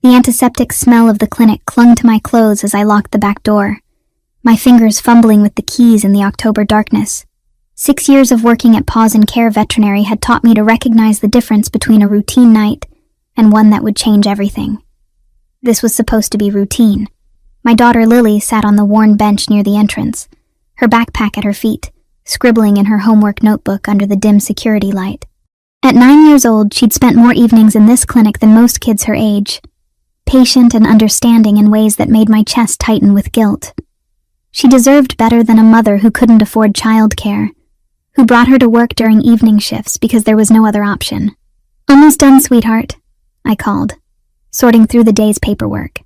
The antiseptic smell of the clinic clung to my clothes as I locked the back door, my fingers fumbling with the keys in the October darkness. 6 years of working at Paws and Care Veterinary had taught me to recognize the difference between a routine night and one that would change everything. This was supposed to be routine. My daughter Lily sat on the worn bench near the entrance, her backpack at her feet, scribbling in her homework notebook under the dim security light. At 9 years old, she'd spent more evenings in this clinic than most kids her age, patient and understanding in ways that made my chest tighten with guilt. She deserved better than a mother who couldn't afford childcare, who brought her to work during evening shifts because there was no other option. "Almost done, sweetheart," I called, sorting through the day's paperwork.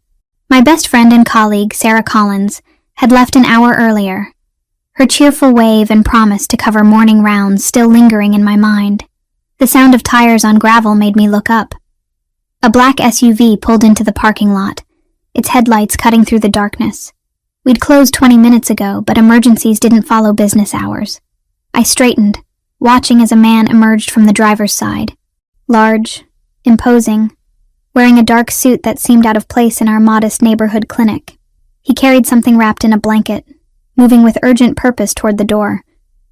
My best friend and colleague, Sarah Collins, had left an hour earlier, her cheerful wave and promise to cover morning rounds still lingering in my mind. The sound of tires on gravel made me look up. A black SUV pulled into the parking lot, its headlights cutting through the darkness. We'd closed 20 minutes ago, but emergencies didn't follow business hours. I straightened, watching as a man emerged from the driver's side. Large, imposing, wearing a dark suit that seemed out of place in our modest neighborhood clinic. He carried something wrapped in a blanket, moving with urgent purpose toward the door.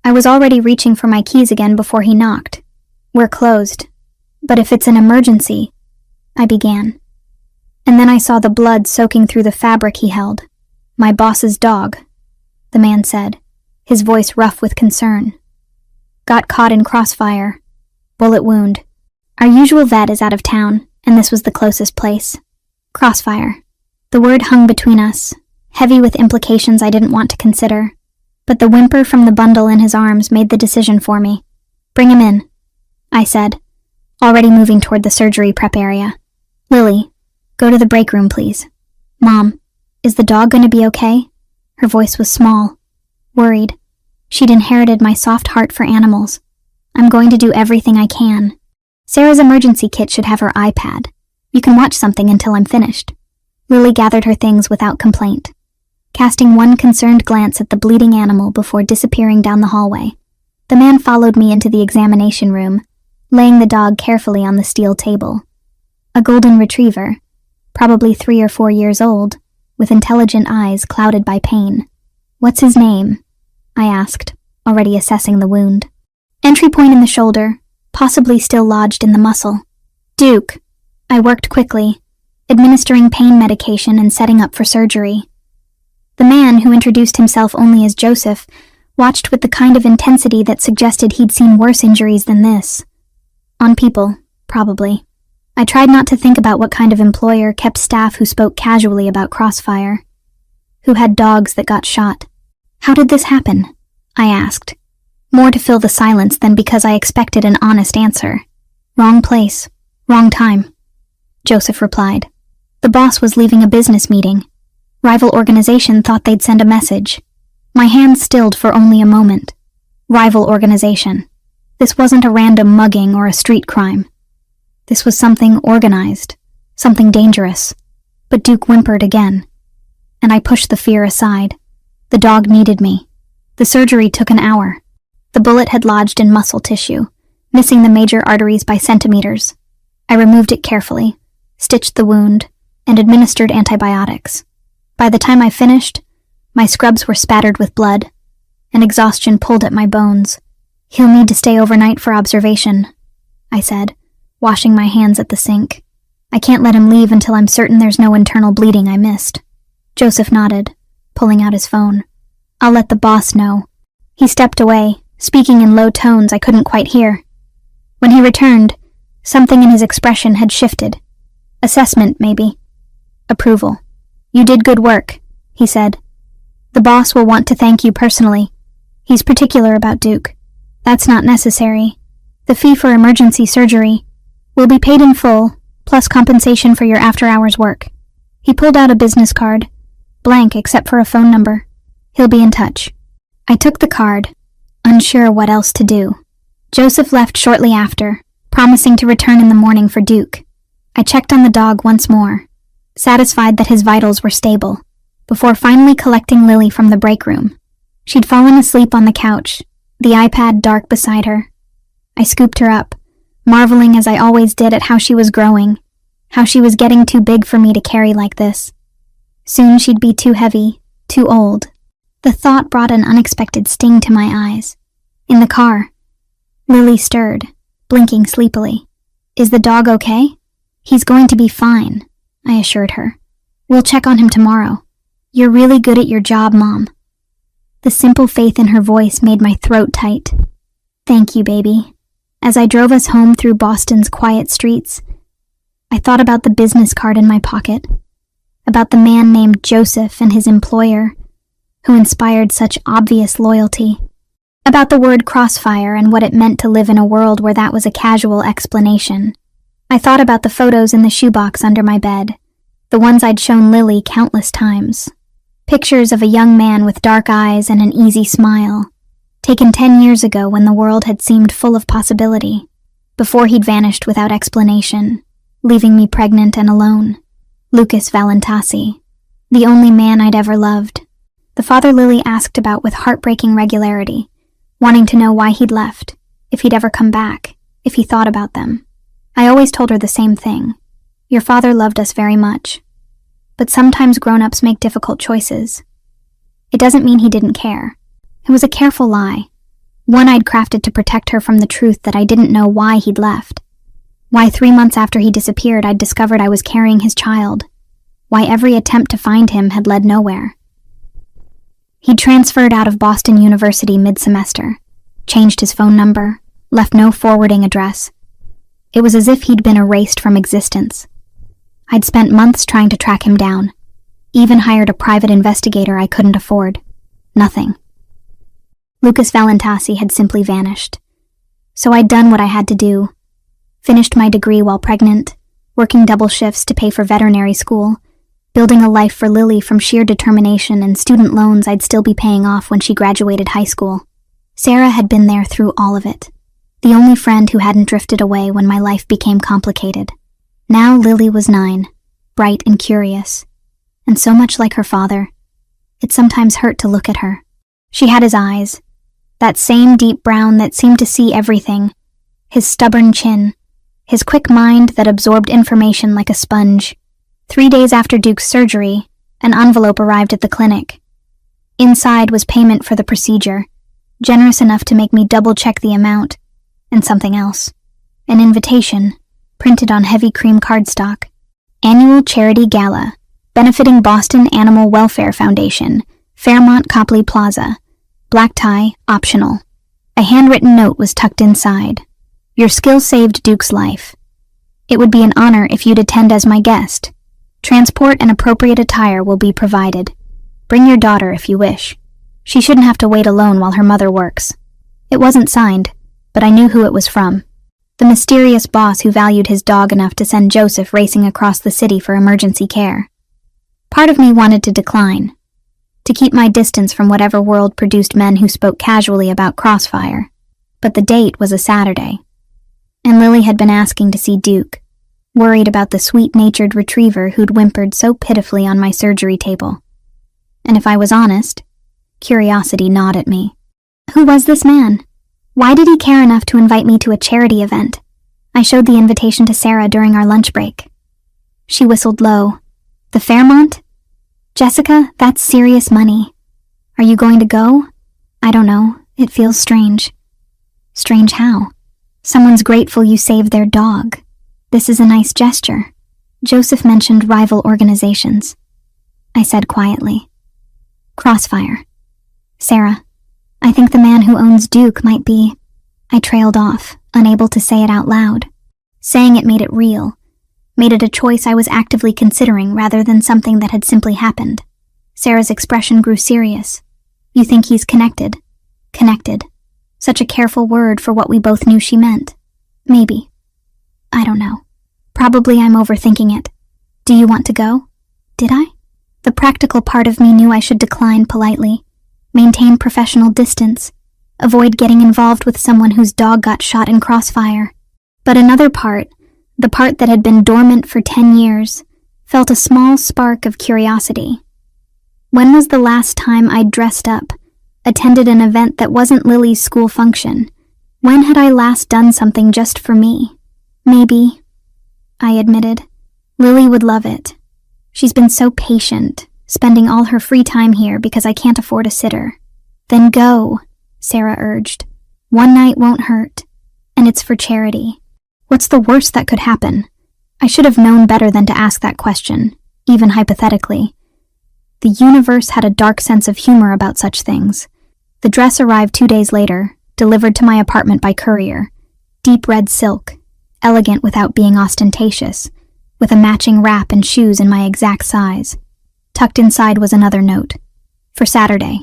I was already reaching for my keys again before he knocked. "We're closed. But if it's an emergency," I began. And then I saw the blood soaking through the fabric he held. "My boss's dog," the man said, his voice rough with concern. "Got caught in crossfire. Bullet wound. Our usual vet is out of town, and this was the closest place." Crossfire. The word hung between us, heavy with implications I didn't want to consider, but the whimper from the bundle in his arms made the decision for me. "Bring him in," I said, already moving toward the surgery prep area. "Lily, go to the break room, please." "Mom, is the dog going to be okay?" Her voice was small, worried. She'd inherited my soft heart for animals. "I'm going to do everything I can. Sarah's emergency kit should have her iPad. You can watch something until I'm finished." Lily gathered her things without complaint, casting one concerned glance at the bleeding animal before disappearing down the hallway. The man followed me into the examination room, laying the dog carefully on the steel table. A golden retriever, probably 3 or 4 years old, with intelligent eyes clouded by pain. "What's his name?" I asked, already assessing the wound. "Entry point in the shoulder, possibly still lodged in the muscle." "Duke." I worked quickly, administering pain medication and setting up for surgery. The man, who introduced himself only as Joseph, watched with the kind of intensity that suggested he'd seen worse injuries than this. On people, probably. I tried not to think about what kind of employer kept staff who spoke casually about crossfire, who had dogs that got shot. "How did this happen?" I asked, more to fill the silence than because I expected an honest answer. "Wrong place, wrong time," Joseph replied. "The boss was leaving a business meeting. Rival organization thought they'd send a message." My hands stilled for only a moment. Rival organization. This wasn't a random mugging or a street crime. This was something organized, something dangerous. But Duke whimpered again, and I pushed the fear aside. The dog needed me. The surgery took an hour. The bullet had lodged in muscle tissue, missing the major arteries by centimeters. I removed it carefully, stitched the wound, and administered antibiotics. By the time I finished, my scrubs were spattered with blood, and exhaustion pulled at my bones. "He'll need to stay overnight for observation," I said, washing my hands at the sink. "I can't let him leave until I'm certain there's no internal bleeding I missed." Joseph nodded, pulling out his phone. "I'll let the boss know." He stepped away, speaking in low tones I couldn't quite hear. When he returned, something in his expression had shifted. Assessment, maybe. Approval. "You did good work," he said. "The boss will want to thank you personally. He's particular about Duke. That's not necessary. The fee for emergency surgery will be paid in full, plus compensation for your after-hours work." He pulled out a business card, blank except for a phone number. "He'll be in touch." I took the card, unsure what else to do. Joseph left shortly after, promising to return in the morning for Duke. I checked on the dog once more, satisfied that his vitals were stable, before finally collecting Lily from the break room. She'd fallen asleep on the couch, the iPad dark beside her. I scooped her up, marveling as I always did at how she was growing, How she was getting too big for me to carry like this. Soon she'd be too heavy, too old. The thought brought an unexpected sting to my eyes. In the car, Lily stirred, blinking sleepily. "Is the dog okay?" "He's going to be fine," I assured her. "We'll check on him tomorrow. You're really good at your job, Mom." The simple faith in her voice made my throat tight. "Thank you, baby." As I drove us home through Boston's quiet streets, I thought about the business card in my pocket, about the man named Joseph and his employer, who inspired such obvious loyalty, about the word crossfire and what it meant to live in a world where that was a casual explanation. I thought about the photos in the shoebox under my bed, the ones I'd shown Lily countless times. Pictures of a young man with dark eyes and an easy smile, taken 10 years ago when the world had seemed full of possibility, before he'd vanished without explanation, leaving me pregnant and alone. Lucas Valentasi, the only man I'd ever loved. The father Lily asked about with heartbreaking regularity, wanting to know why he'd left, if he'd ever come back, if he thought about them. I always told her the same thing. Your father loved us very much. But sometimes grown-ups make difficult choices. It doesn't mean he didn't care. It was a careful lie, one I'd crafted to protect her from the truth that I didn't know why he'd left. Why 3 months after he disappeared I'd discovered I was carrying his child. Why every attempt to find him had led nowhere. He'd transferred out of Boston University mid-semester, changed his phone number, left no forwarding address. It was as if he'd been erased from existence. I'd spent months trying to track him down, even hired a private investigator I couldn't afford. Nothing. Lucas Valentasi had simply vanished. So I'd done what I had to do. Finished my degree while pregnant, working double shifts to pay for veterinary school, building a life for Lily from sheer determination and student loans I'd still be paying off when she graduated high school. Sarah had been there through all of it, the only friend who hadn't drifted away when my life became complicated. Now Lily was 9, bright and curious, and so much like her father, it sometimes hurt to look at her. She had his eyes, that same deep brown that seemed to see everything, his stubborn chin, his quick mind that absorbed information like a sponge. 3 days after Duke's surgery, an envelope arrived at the clinic. Inside was payment for the procedure, generous enough to make me double-check the amount, and something else. An invitation, printed on heavy cream cardstock. Annual Charity Gala, benefiting Boston Animal Welfare Foundation, Fairmont Copley Plaza. Black tie, optional. A handwritten note was tucked inside. Your skill saved Duke's life. It would be an honor if you'd attend as my guest. Transport and appropriate attire will be provided. Bring your daughter if you wish. She shouldn't have to wait alone while her mother works. It wasn't signed, but I knew who it was from. The mysterious boss who valued his dog enough to send Joseph racing across the city for emergency care. Part of me wanted to decline, to keep my distance from whatever world produced men who spoke casually about Crossfire. But the date was a Saturday, and Lily had been asking to see Duke, worried about the sweet-natured retriever who'd whimpered so pitifully on my surgery table. And if I was honest, curiosity gnawed at me. Who was this man? Why did he care enough to invite me to a charity event? I showed the invitation to Sarah during our lunch break. She whistled low. The Fairmont? Jessica, that's serious money. Are you going to go? I don't know. It feels strange. Strange how? Someone's grateful you saved their dog. This is a nice gesture. Joseph mentioned rival organizations. I said quietly. Crossfire. Sarah, I think the man who owns Duke might be... I trailed off, unable to say it out loud. Saying it made it real, made it a choice I was actively considering rather than something that had simply happened. Sarah's expression grew serious. You think he's connected? Connected. Such a careful word for what we both knew she meant. Maybe. I don't know. Probably I'm overthinking it. Do you want to go? Did I? The practical part of me knew I should decline politely, maintain professional distance, avoid getting involved with someone whose dog got shot in Crossfire. But another part, the part that had been dormant for 10 years, felt a small spark of curiosity. When was the last time I'd dressed up, attended an event that wasn't Lily's school function? When had I last done something just for me? Maybe, I admitted, Lily would love it. She's been so patient, spending all her free time here because I can't afford a sitter. Then go, Sarah urged. One night won't hurt, and it's for charity. What's the worst that could happen? I should have known better than to ask that question, even hypothetically. The universe had a dark sense of humor about such things. The dress arrived 2 days later, delivered to my apartment by courier. Deep red silk, elegant without being ostentatious, with a matching wrap and shoes in my exact size. Tucked inside was another note. For Saturday.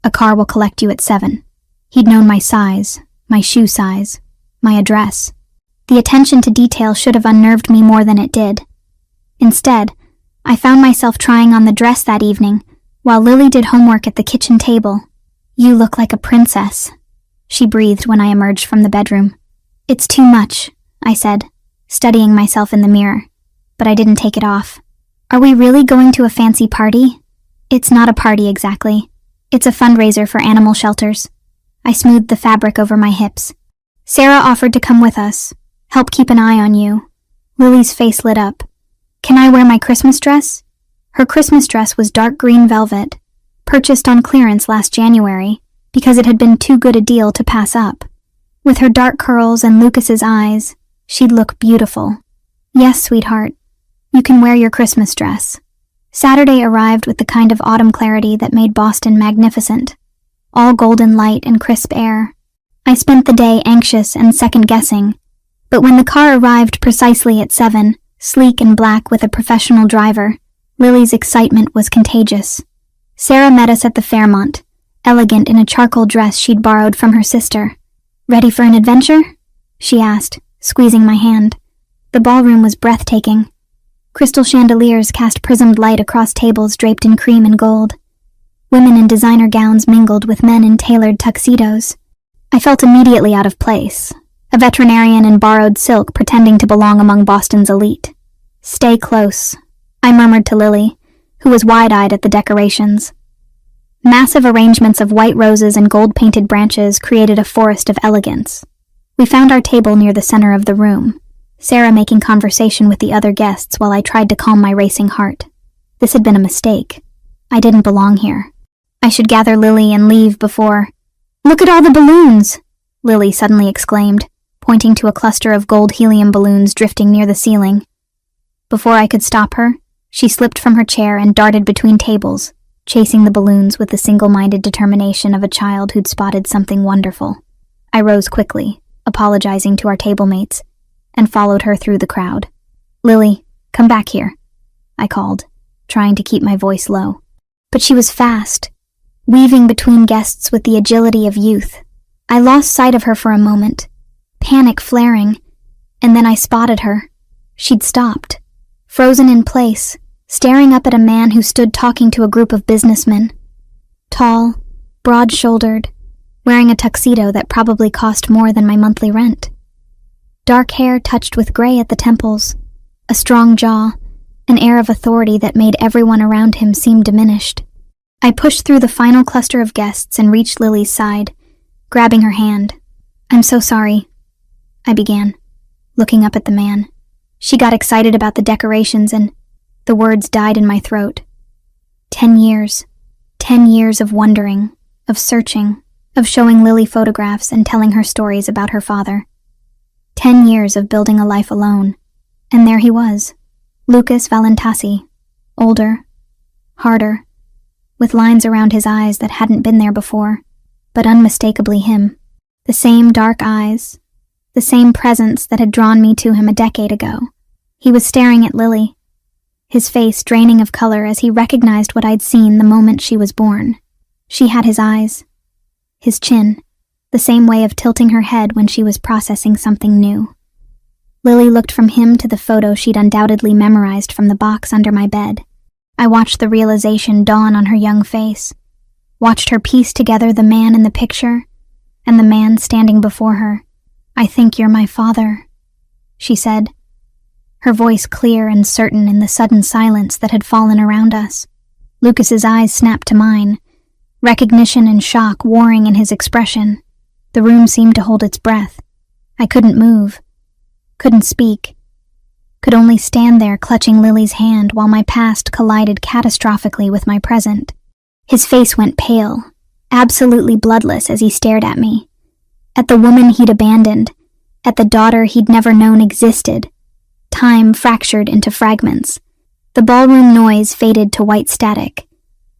A car will collect you at 7. He'd known my size, my shoe size, my address. The attention to detail should have unnerved me more than it did. Instead, I found myself trying on the dress that evening, while Lily did homework at the kitchen table. You look like a princess, she breathed when I emerged from the bedroom. It's too much, I said, studying myself in the mirror, but I didn't take it off. Are we really going to a fancy party? It's not a party exactly. It's a fundraiser for animal shelters. I smoothed the fabric over my hips. Sarah offered to come with us, help keep an eye on you. Lily's face lit up. Can I wear my Christmas dress? Her Christmas dress was dark green velvet, purchased on clearance last January because it had been too good a deal to pass up. With her dark curls and Lucas's eyes, she'd look beautiful. Yes, sweetheart, you can wear your Christmas dress. Saturday arrived with the kind of autumn clarity that made Boston magnificent. All golden light and crisp air. I spent the day anxious and second-guessing, but when the car arrived precisely at 7, sleek and black with a professional driver, Lily's excitement was contagious. Sarah met us at the Fairmont, elegant in a charcoal dress she'd borrowed from her sister. Ready for an adventure? She asked, squeezing my hand. The ballroom was breathtaking. Crystal chandeliers cast prismed light across tables draped in cream and gold. Women in designer gowns mingled with men in tailored tuxedos. I felt immediately out of place, a veterinarian in borrowed silk pretending to belong among Boston's elite. Stay close, I murmured to Lily, who was wide-eyed at the decorations. Massive arrangements of white roses and gold-painted branches created a forest of elegance. We found our table near the center of the room, Sarah making conversation with the other guests while I tried to calm my racing heart. This had been a mistake. I didn't belong here. I should gather Lily and leave before... Look at all the balloons! Lily suddenly exclaimed, pointing to a cluster of gold helium balloons drifting near the ceiling. Before I could stop her, she slipped from her chair and darted between tables, chasing the balloons with the single-minded determination of a child who'd spotted something wonderful. I rose quickly, apologizing to our table mates, and followed her through the crowd. Lily, come back here, I called, trying to keep my voice low. But she was fast, weaving between guests with the agility of youth. I lost sight of her for a moment, panic flaring, and then I spotted her. She'd stopped, frozen in place, staring up at a man who stood talking to a group of businessmen. Tall, broad-shouldered, wearing a tuxedo that probably cost more than my monthly rent. Dark hair touched with gray at the temples, a strong jaw, an air of authority that made everyone around him seem diminished. I pushed through the final cluster of guests and reached Lily's side, grabbing her hand. I'm so sorry, I began, looking up at the man. She got excited about the decorations and the words died in my throat. 10 years. 10 years of wondering, of searching, of showing Lily photographs and telling her stories about her father. 10 years of building a life alone. And there he was, Lucas Valentasi, older, harder, with lines around his eyes that hadn't been there before, but unmistakably him. The same dark eyes, the same presence that had drawn me to him a decade ago. He was staring at Lily, his face draining of color as he recognized what I'd seen the moment she was born. She had his eyes, his chin, the same way of tilting her head when she was processing something new. Lily looked from him to the photo she'd undoubtedly memorized from the box under my bed. I watched the realization dawn on her young face, watched her piece together the man in the picture and the man standing before her. I think you're my father, she said, her voice clear and certain in the sudden silence that had fallen around us. Lucas's eyes snapped to mine, recognition and shock warring in his expression. The room seemed to hold its breath. I couldn't move, couldn't speak. could only stand there clutching Lily's hand while my past collided catastrophically with my present. His face went pale, absolutely bloodless as he stared at me. At the woman he'd abandoned, at the daughter he'd never known existed. Time fractured into fragments. The ballroom noise faded to white static.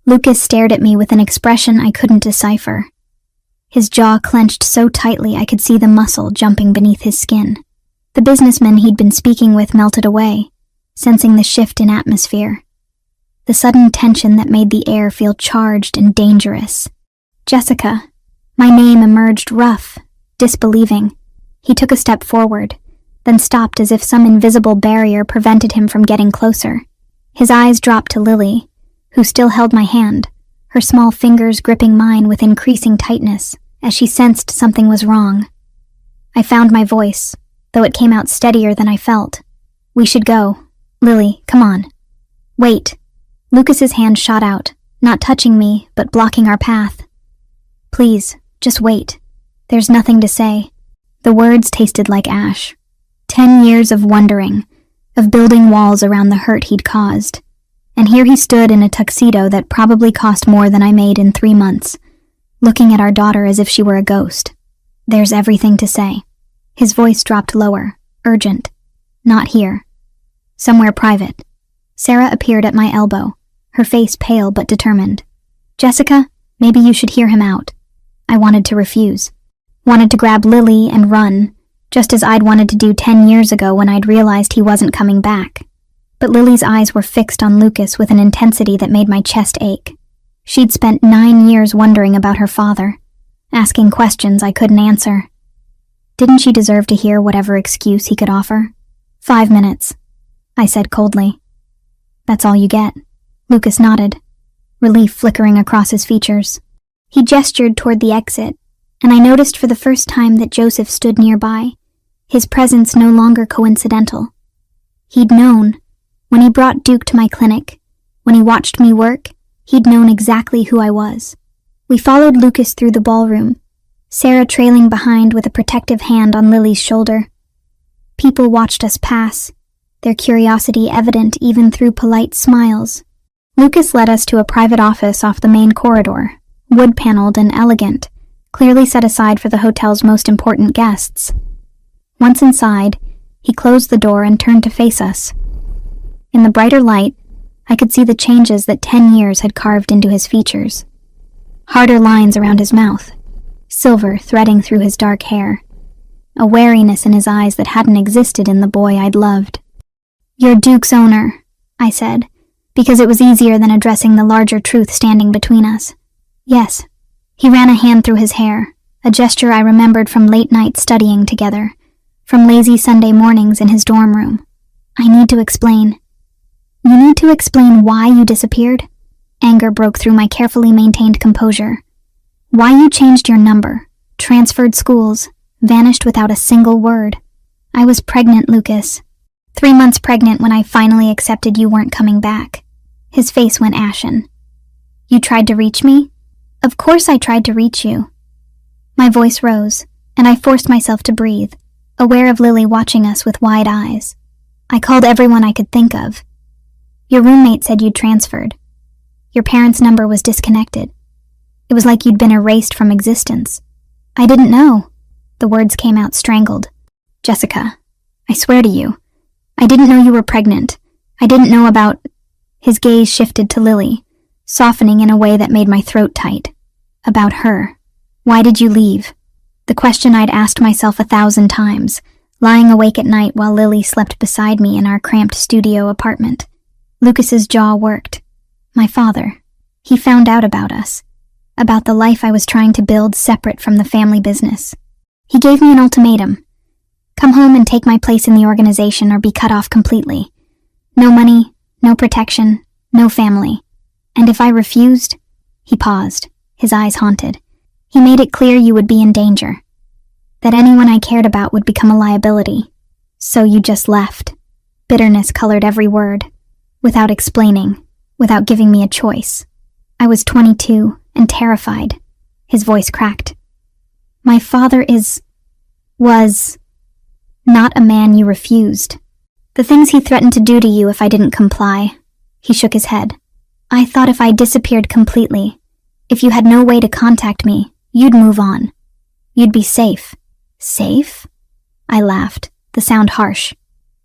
Lucas stared at me with an expression I couldn't decipher. His jaw clenched so tightly I could see the muscle jumping beneath his skin. The businessman he'd been speaking with melted away, sensing the shift in atmosphere. The sudden tension that made the air feel charged and dangerous. Jessica. My name emerged rough, disbelieving. He took a step forward, then stopped as if some invisible barrier prevented him from getting closer. His eyes dropped to Lily, who still held my hand, her small fingers gripping mine with increasing tightness as she sensed something was wrong. I found my voice, though it came out steadier than I felt. We should go. Lily, come on. Wait. Lucas's hand shot out, not touching me, but blocking our path. Please, just wait. There's nothing to say. The words tasted like ash. 10 years of wondering, of building walls around the hurt he'd caused. And here he stood in a tuxedo that probably cost more than I made in 3 months, looking at our daughter as if she were a ghost. There's everything to say. His voice dropped lower, urgent. Not here. Somewhere private. Sarah appeared at my elbow, her face pale but determined. Jessica, maybe you should hear him out. I wanted to refuse. Wanted to grab Lily and run, just as I'd wanted to do 10 years ago when I'd realized he wasn't coming back. But Lily's eyes were fixed on Lucas with an intensity that made my chest ache. She'd spent 9 years wondering about her father, asking questions I couldn't answer. Didn't she deserve to hear whatever excuse he could offer? 5 minutes, I said coldly. That's all you get. Lucas nodded, relief flickering across his features. He gestured toward the exit, and I noticed for the first time that Joseph stood nearby, his presence no longer coincidental. He'd known. When he brought Duke to my clinic, when he watched me work, he'd known exactly who I was. We followed Lucas through the ballroom, Sarah trailing behind with a protective hand on Lily's shoulder. People watched us pass, their curiosity evident even through polite smiles. Lucas led us to a private office off the main corridor, wood-paneled and elegant, clearly set aside for the hotel's most important guests. Once inside, he closed the door and turned to face us. In the brighter light, I could see the changes that 10 years had carved into his features. Harder lines around his mouth, silver threading through his dark hair, a wariness in his eyes that hadn't existed in the boy I'd loved. You're Duke's owner, I said, because it was easier than addressing the larger truth standing between us. Yes. He ran a hand through his hair, a gesture I remembered from late night studying together, from lazy Sunday mornings in his dorm room. I need to explain. You need to explain why you disappeared? Anger broke through my carefully maintained composure. Why you changed your number, transferred schools, vanished without a single word. I was pregnant, Lucas. 3 months pregnant when I finally accepted you weren't coming back. His face went ashen. You tried to reach me? Of course I tried to reach you. My voice rose, and I forced myself to breathe, aware of Lily watching us with wide eyes. I called everyone I could think of. Your roommate said you'd transferred. Your parents' number was disconnected. It was like you'd been erased from existence. I didn't know. The words came out strangled. Jessica, I swear to you, I didn't know you were pregnant. I didn't know about... His gaze shifted to Lily, softening in a way that made my throat tight. About her. Why did you leave? The question I'd asked myself 1,000 times, lying awake at night while Lily slept beside me in our cramped studio apartment. Lucas's jaw worked. My father. He found out about us. About the life I was trying to build separate from the family business. He gave me an ultimatum. Come home and take my place in the organization or be cut off completely. No money, no protection, no family. And if I refused... He paused, his eyes haunted. He made it clear you would be in danger. That anyone I cared about would become a liability. So you just left. Bitterness colored every word. Without explaining, without giving me a choice. I was 22 and terrified. His voice cracked. My father was not a man you refused. The things he threatened to do to you if I didn't comply. He shook his head. I thought if I disappeared completely, if you had no way to contact me, you'd move on. You'd be safe. Safe? I laughed, the sound harsh.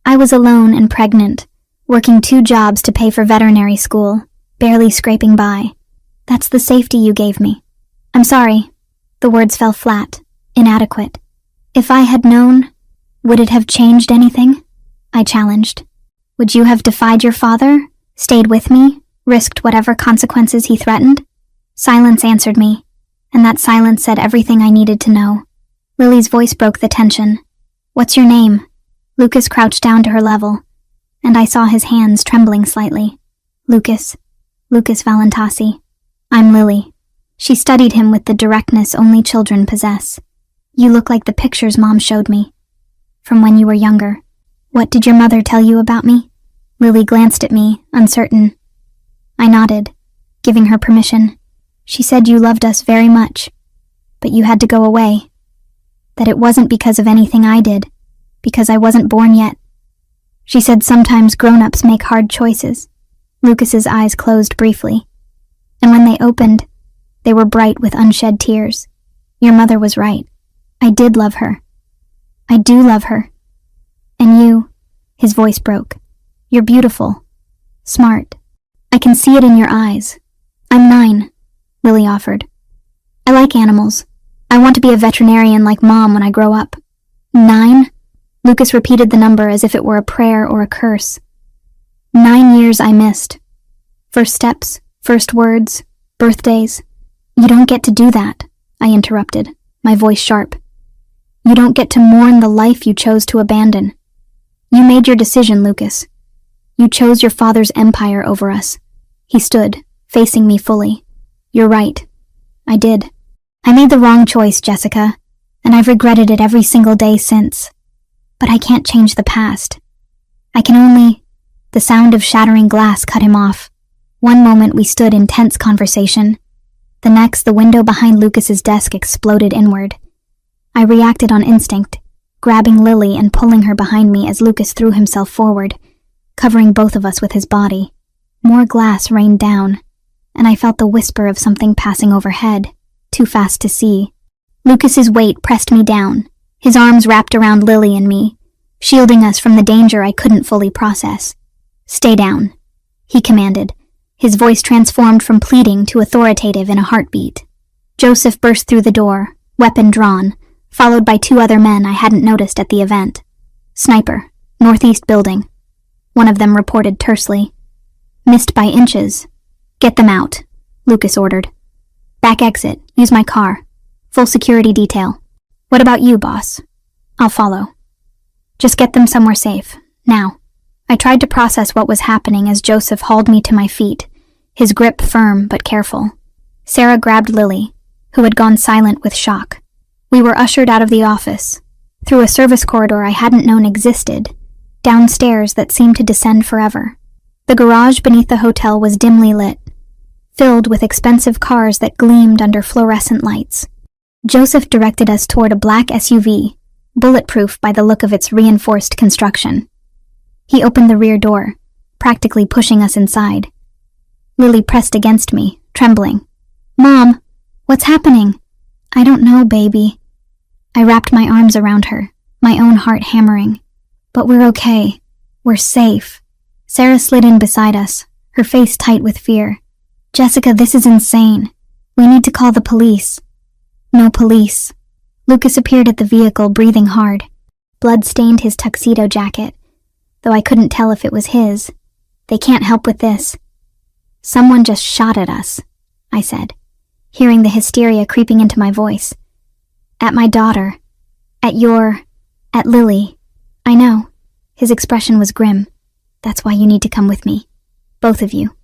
I was alone and pregnant, working 2 jobs to pay for veterinary school, barely scraping by. That's the safety you gave me. I'm sorry. The words fell flat, inadequate. If I had known, would it have changed anything? I challenged. Would you have defied your father, stayed with me, risked whatever consequences he threatened? Silence answered me, and that silence said everything I needed to know. Lily's voice broke the tension. What's your name? Lucas crouched down to her level, and I saw his hands trembling slightly. Lucas Valentasi. I'm Lily. She studied him with the directness only children possess. You look like the pictures Mom showed me. From when you were younger. What did your mother tell you about me? Lily glanced at me, uncertain. I nodded, giving her permission. She said you loved us very much, but you had to go away. That it wasn't because of anything I did, because I wasn't born yet. She said sometimes grown-ups make hard choices. Lucas's eyes closed briefly, and when they opened, they were bright with unshed tears. Your mother was right. I did love her. I do love her. And you, his voice broke. You're beautiful. Smart. I can see it in your eyes. I'm 9, Lily offered. I like animals. I want to be a veterinarian like Mom when I grow up. 9? Lucas repeated the number as if it were a prayer or a curse. 9 years I missed. First steps, first words, birthdays. You don't get to do that, I interrupted, my voice sharp. You don't get to mourn the life you chose to abandon. You made your decision, Lucas. You chose your father's empire over us. He stood, facing me fully. You're right. I did. I made the wrong choice, Jessica, and I've regretted it every single day since. But I can't change the past. I can only... The sound of shattering glass cut him off. One moment we stood in tense conversation. The next, the window behind Lucas's desk exploded inward. I reacted on instinct, grabbing Lily and pulling her behind me as Lucas threw himself forward, covering both of us with his body. More glass rained down, and I felt the whisper of something passing overhead, too fast to see. Lucas's weight pressed me down, his arms wrapped around Lily and me, shielding us from the danger I couldn't fully process. Stay down, he commanded, his voice transformed from pleading to authoritative in a heartbeat. Joseph burst through the door, weapon drawn, followed by 2 other men I hadn't noticed at the event. Sniper, northeast building. One of them reported tersely. Missed by inches. Get them out, Lucas ordered. Back exit, use my car. Full security detail. What about you, boss? I'll follow. Just get them somewhere safe, now. I tried to process what was happening as Joseph hauled me to my feet, his grip firm but careful. Sarah grabbed Lily, who had gone silent with shock. We were ushered out of the office, through a service corridor I hadn't known existed, downstairs that seemed to descend forever. The garage beneath the hotel was dimly lit, filled with expensive cars that gleamed under fluorescent lights. Joseph directed us toward a black SUV, bulletproof by the look of its reinforced construction. He opened the rear door, practically pushing us inside. Lily pressed against me, trembling. Mom, what's happening? I don't know, baby. I wrapped my arms around her, my own heart hammering. But we're okay. We're safe. Sarah slid in beside us, her face tight with fear. Jessica, this is insane. We need to call the police. No police. Lucas appeared at the vehicle, breathing hard. Blood stained his tuxedo jacket, though I couldn't tell if it was his. They can't help with this. Someone just shot at us, I said, hearing the hysteria creeping into my voice. At my daughter. At Lily. I know. His expression was grim. That's why you need to come with me. Both of you.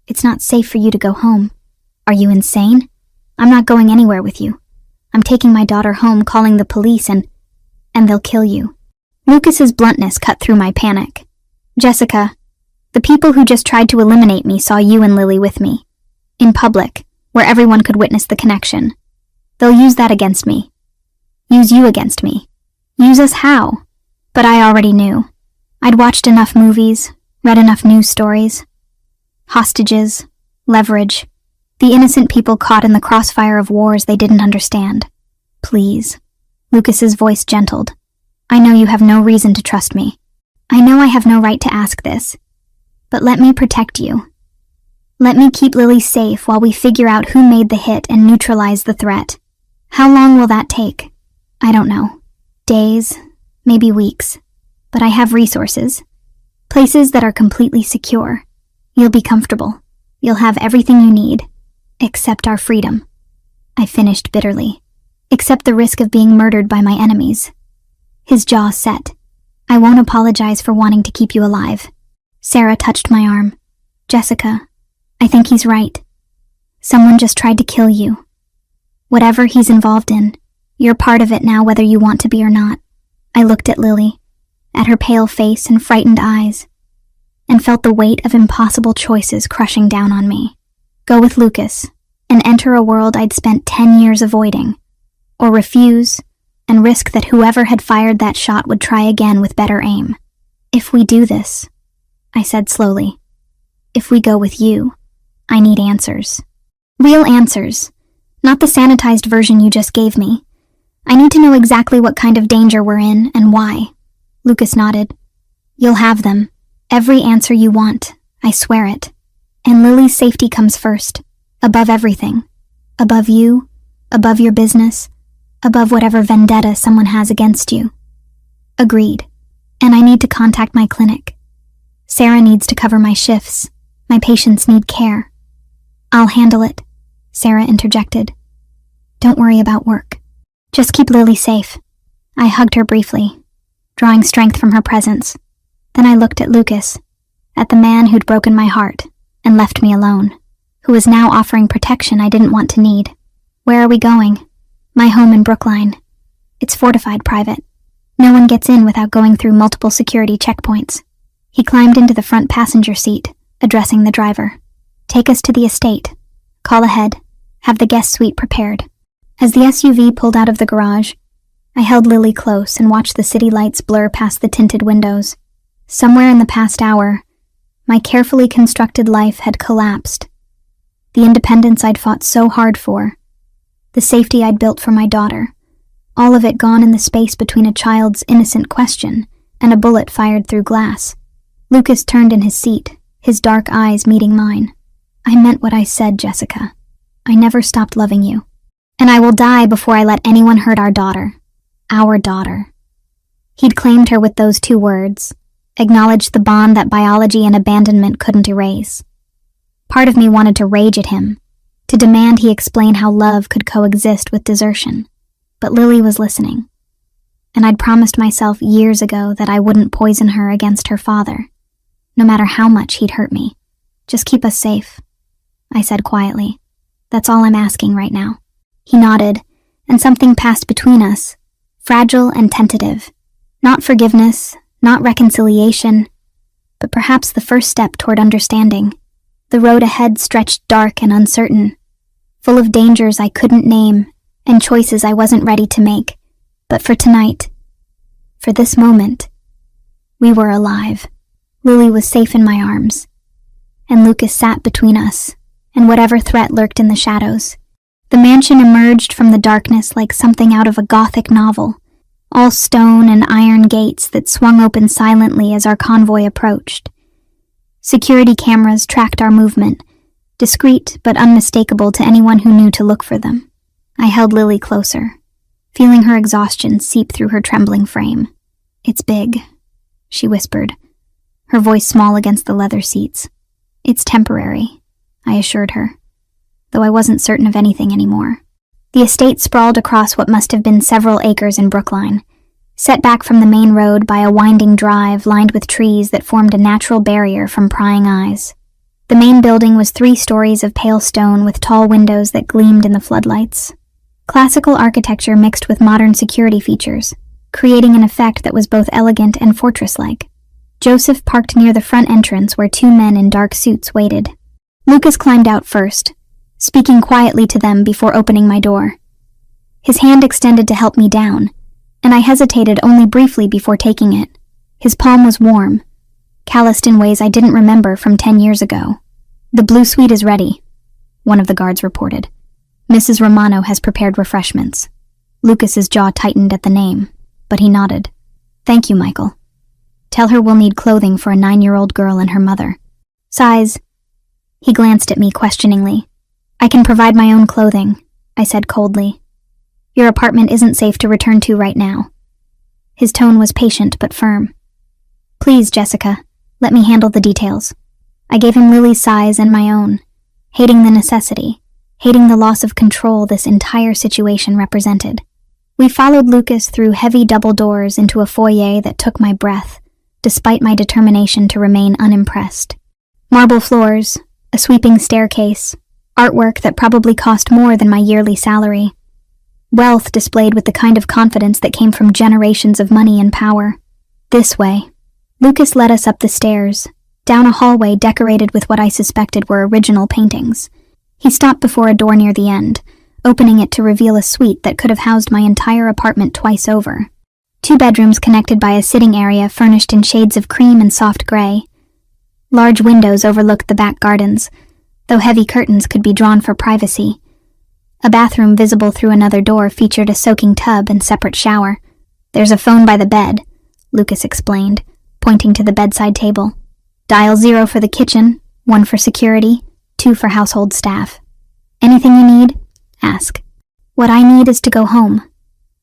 It's not safe for you to go home. Are you insane? I'm not going anywhere with you. I'm taking my daughter home, calling the police, and they'll kill you. Lucas's bluntness cut through my panic. Jessica, the people who just tried to eliminate me saw you and Lily with me. In public, where everyone could witness the connection. They'll use that against me. Use you against me. Use us how? But I already knew. I'd watched enough movies, read enough news stories. Hostages, leverage, the innocent people caught in the crossfire of wars they didn't understand. Please. Lucas's voice gentled. I know you have no reason to trust me. I know I have no right to ask this. But let me protect you. Let me keep Lily safe while we figure out who made the hit and neutralize the threat. How long will that take? I don't know. Days, maybe weeks. But I have resources. Places that are completely secure. You'll be comfortable. You'll have everything you need. Except our freedom. I finished bitterly. Except the risk of being murdered by my enemies. His jaw set. I won't apologize for wanting to keep you alive. Sarah touched my arm. Jessica, I think he's right. Someone just tried to kill you. Whatever he's involved in, you're part of it now whether you want to be or not. I looked at Lily, at her pale face and frightened eyes, and felt the weight of impossible choices crushing down on me. Go with Lucas, and enter a world I'd spent 10 years avoiding, or refuse, and risk that whoever had fired that shot would try again with better aim. If we do this, I said slowly, if we go with you, I need answers. Real answers, not the sanitized version you just gave me. I need to know exactly what kind of danger we're in and why. Lucas nodded. You'll have them. Every answer you want. I swear it. And Lily's safety comes first. Above everything. Above you. Above your business. Above whatever vendetta someone has against you. Agreed. And I need to contact my clinic. Sarah needs to cover my shifts. My patients need care. I'll handle it, Sarah interjected. Don't worry about work. Just keep Lily safe. I hugged her briefly, drawing strength from her presence. Then I looked at Lucas, at the man who'd broken my heart and left me alone, who was now offering protection I didn't want to need. Where are we going? My home in Brookline. It's fortified private. No one gets in without going through multiple security checkpoints. He climbed into the front passenger seat, addressing the driver. Take us to the estate. Call ahead. Have the guest suite prepared. As the SUV pulled out of the garage, I held Lily close and watched the city lights blur past the tinted windows. Somewhere in the past hour, my carefully constructed life had collapsed. The independence I'd fought so hard for, the safety I'd built for my daughter, all of it gone in the space between a child's innocent question and a bullet fired through glass. Lucas turned in his seat, his dark eyes meeting mine. I meant what I said, Jessica. I never stopped loving you. And I will die before I let anyone hurt our daughter. Our daughter. He'd claimed her with those 2 words, acknowledged the bond that biology and abandonment couldn't erase. Part of me wanted to rage at him, to demand he explain how love could coexist with desertion. But Lily was listening. And I'd promised myself years ago that I wouldn't poison her against her father, no matter how much he'd hurt me. Just keep us safe, I said quietly. That's all I'm asking right now. He nodded, and something passed between us, fragile and tentative. Not forgiveness, not reconciliation, but perhaps the first step toward understanding. The road ahead stretched dark and uncertain, full of dangers I couldn't name and choices I wasn't ready to make. But for tonight, for this moment, we were alive. Lily was safe in my arms, and Lucas sat between us and whatever threat lurked in the shadows. The mansion emerged from the darkness like something out of a Gothic novel, all stone and iron gates that swung open silently as our convoy approached. Security cameras tracked our movement, discreet but unmistakable to anyone who knew to look for them. I held Lily closer, feeling her exhaustion seep through her trembling frame. It's big, she whispered, her voice small against the leather seats. It's temporary, I assured her, though I wasn't certain of anything anymore. The estate sprawled across what must have been several acres in Brookline, set back from the main road by a winding drive lined with trees that formed a natural barrier from prying eyes. The main building was 3 stories of pale stone with tall windows that gleamed in the floodlights. Classical architecture mixed with modern security features, creating an effect that was both elegant and fortress-like. Joseph parked near the front entrance where 2 men in dark suits waited. Lucas climbed out first, speaking quietly to them before opening my door. His hand extended to help me down, and I hesitated only briefly before taking it. His palm was warm, calloused in ways I didn't remember from 10 years ago. "The blue suite is ready," one of the guards reported. "Mrs. Romano has prepared refreshments." Lucas's jaw tightened at the name, but he nodded. "Thank you, Michael. Tell her we'll need clothing for a 9-year-old girl and her mother." "Size?" He glanced at me questioningly. "I can provide my own clothing," I said coldly. "Your apartment isn't safe to return to right now." His tone was patient but firm. "Please, Jessica, let me handle the details." I gave him Lily's size and my own, hating the necessity, hating the loss of control this entire situation represented. We followed Lucas through heavy double doors into a foyer that took my breath, despite my determination to remain unimpressed. Marble floors, a sweeping staircase, artwork that probably cost more than my yearly salary. Wealth displayed with the kind of confidence that came from generations of money and power. "This way." Lucas led us up the stairs, down a hallway decorated with what I suspected were original paintings. He stopped before a door near the end, opening it to reveal a suite that could have housed my entire apartment twice over. 2 bedrooms connected by a sitting area furnished in shades of cream and soft gray. Large windows overlooked the back gardens, though heavy curtains could be drawn for privacy. A bathroom visible through another door featured a soaking tub and separate shower. "There's a phone by the bed," Lucas explained, pointing to the bedside table. "Dial 0 for the kitchen, 1 for security, 2 for household staff. Anything you need, ask." "What I need is to go home,"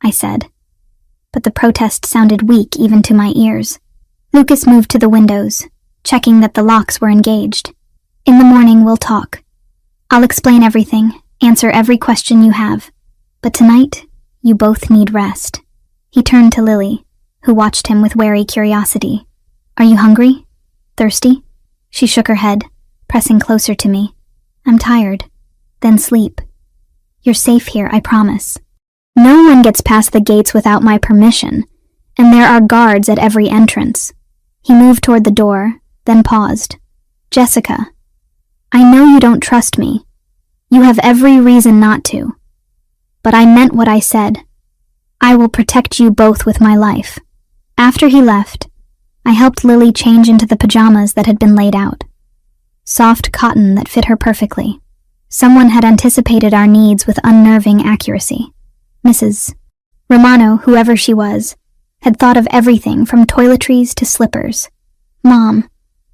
I said. But the protest sounded weak even to my ears. Lucas moved to the windows, checking that the locks were engaged. "In the morning we'll talk. I'll explain everything, answer every question you have. But tonight, you both need rest." He turned to Lily, who watched him with wary curiosity. "Are you hungry? Thirsty?" She shook her head, pressing closer to me. "I'm tired." "Then sleep. You're safe here, I promise. No one gets past the gates without my permission, and there are guards at every entrance." He moved toward the door, then paused. "Jessica, I know you don't trust me. You have every reason not to. But I meant what I said. I will protect you both with my life." After he left, I helped Lily change into the pajamas that had been laid out. Soft cotton that fit her perfectly. Someone had anticipated our needs with unnerving accuracy. Mrs. Romano, whoever she was, had thought of everything from toiletries to slippers. "Mom,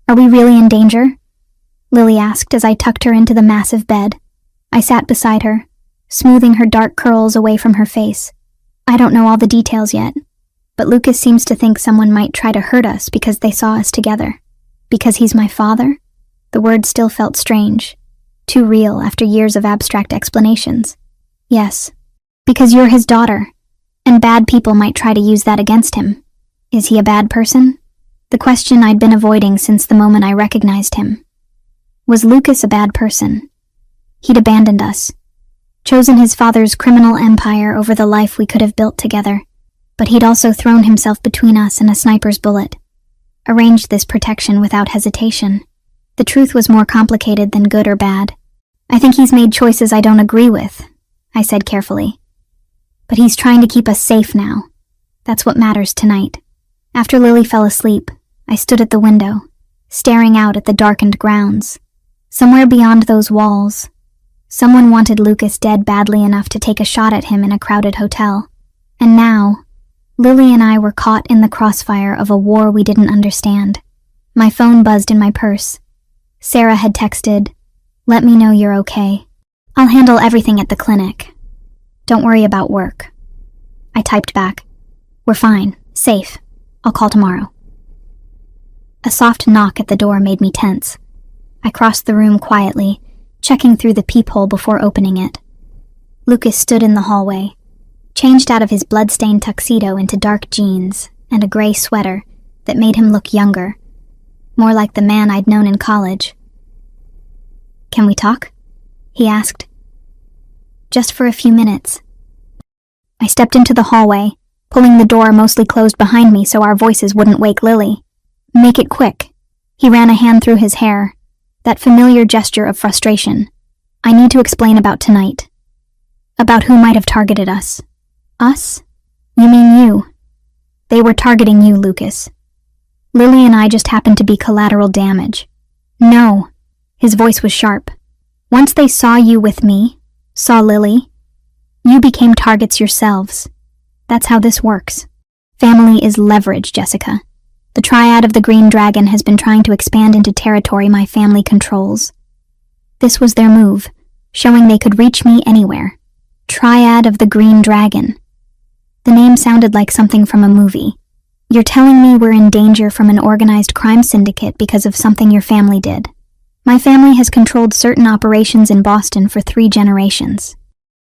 are we really in danger?" Lily asked as I tucked her into the massive bed. I sat beside her, smoothing her dark curls away from her face. "I don't know all the details yet, but Lucas seems to think someone might try to hurt us because they saw us together. Because he's my father?" The word still felt strange, too real after years of abstract explanations. "Yes, because you're his daughter, and bad people might try to use that against him." "Is he a bad person?" The question I'd been avoiding since the moment I recognized him. Was Lucas a bad person? He'd abandoned us, chosen his father's criminal empire over the life we could have built together. But he'd also thrown himself between us and a sniper's bullet, arranged this protection without hesitation. The truth was more complicated than good or bad. "I think he's made choices I don't agree with," I said carefully. "But he's trying to keep us safe now. That's what matters tonight." After Lily fell asleep, I stood at the window, staring out at the darkened grounds. Somewhere beyond those walls, someone wanted Lucas dead badly enough to take a shot at him in a crowded hotel. And now, Lily and I were caught in the crossfire of a war we didn't understand. My phone buzzed in my purse. Sarah had texted, "Let me know you're okay. I'll handle everything at the clinic. Don't worry about work." I typed back, "We're fine, safe. I'll call tomorrow." A soft knock at the door made me tense. I crossed the room quietly, checking through the peephole before opening it. Lucas stood in the hallway, changed out of his blood-stained tuxedo into dark jeans and a gray sweater that made him look younger, more like the man I'd known in college. "Can we talk?" he asked. "Just for a few minutes." I stepped into the hallway, pulling the door mostly closed behind me so our voices wouldn't wake Lily. "Make it quick." He ran a hand through his hair, that familiar gesture of frustration. "I need to explain about tonight. About who might have targeted us." "Us? You mean you?" "They were targeting you, Lucas. Lily and I just happened to be collateral damage. No. His voice was sharp. Once they saw you with me, saw Lily, you became targets yourselves. That's how this works. Family is leverage, Jessica. The triad of the Green Dragon has been trying to expand into territory my family controls. This was their move, showing they could reach me anywhere. Triad of the Green Dragon. The name sounded like something from a movie. You're telling me we're in danger from an organized crime syndicate because of something your family did. My family has controlled certain operations in Boston for 3 generations.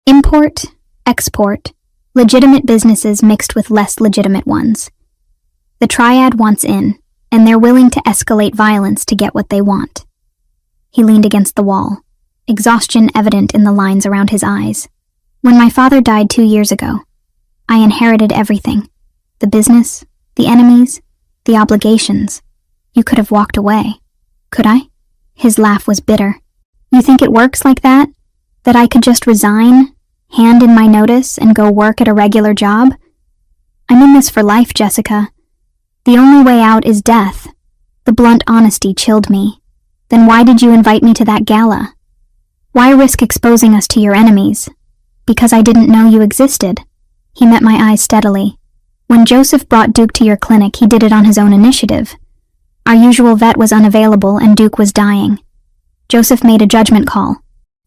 Import, export, legitimate businesses mixed with less legitimate ones. The triad wants in, and they're willing to escalate violence to get what they want. He leaned against the wall, exhaustion evident in the lines around his eyes. When my father died 2 years ago, I inherited everything. The business, the enemies, the obligations. You could have walked away. Could I? His laugh was bitter. You think it works like that? That I could just resign, hand in my notice, and go work at a regular job? I'm in this for life, Jessica. The only way out is death. The blunt honesty chilled me. Then why did you invite me to that gala? Why risk exposing us to your enemies? Because I didn't know you existed. He met my eyes steadily. When Joseph brought Duke to your clinic, he did it on his own initiative. Our usual vet was unavailable and Duke was dying. Joseph made a judgment call.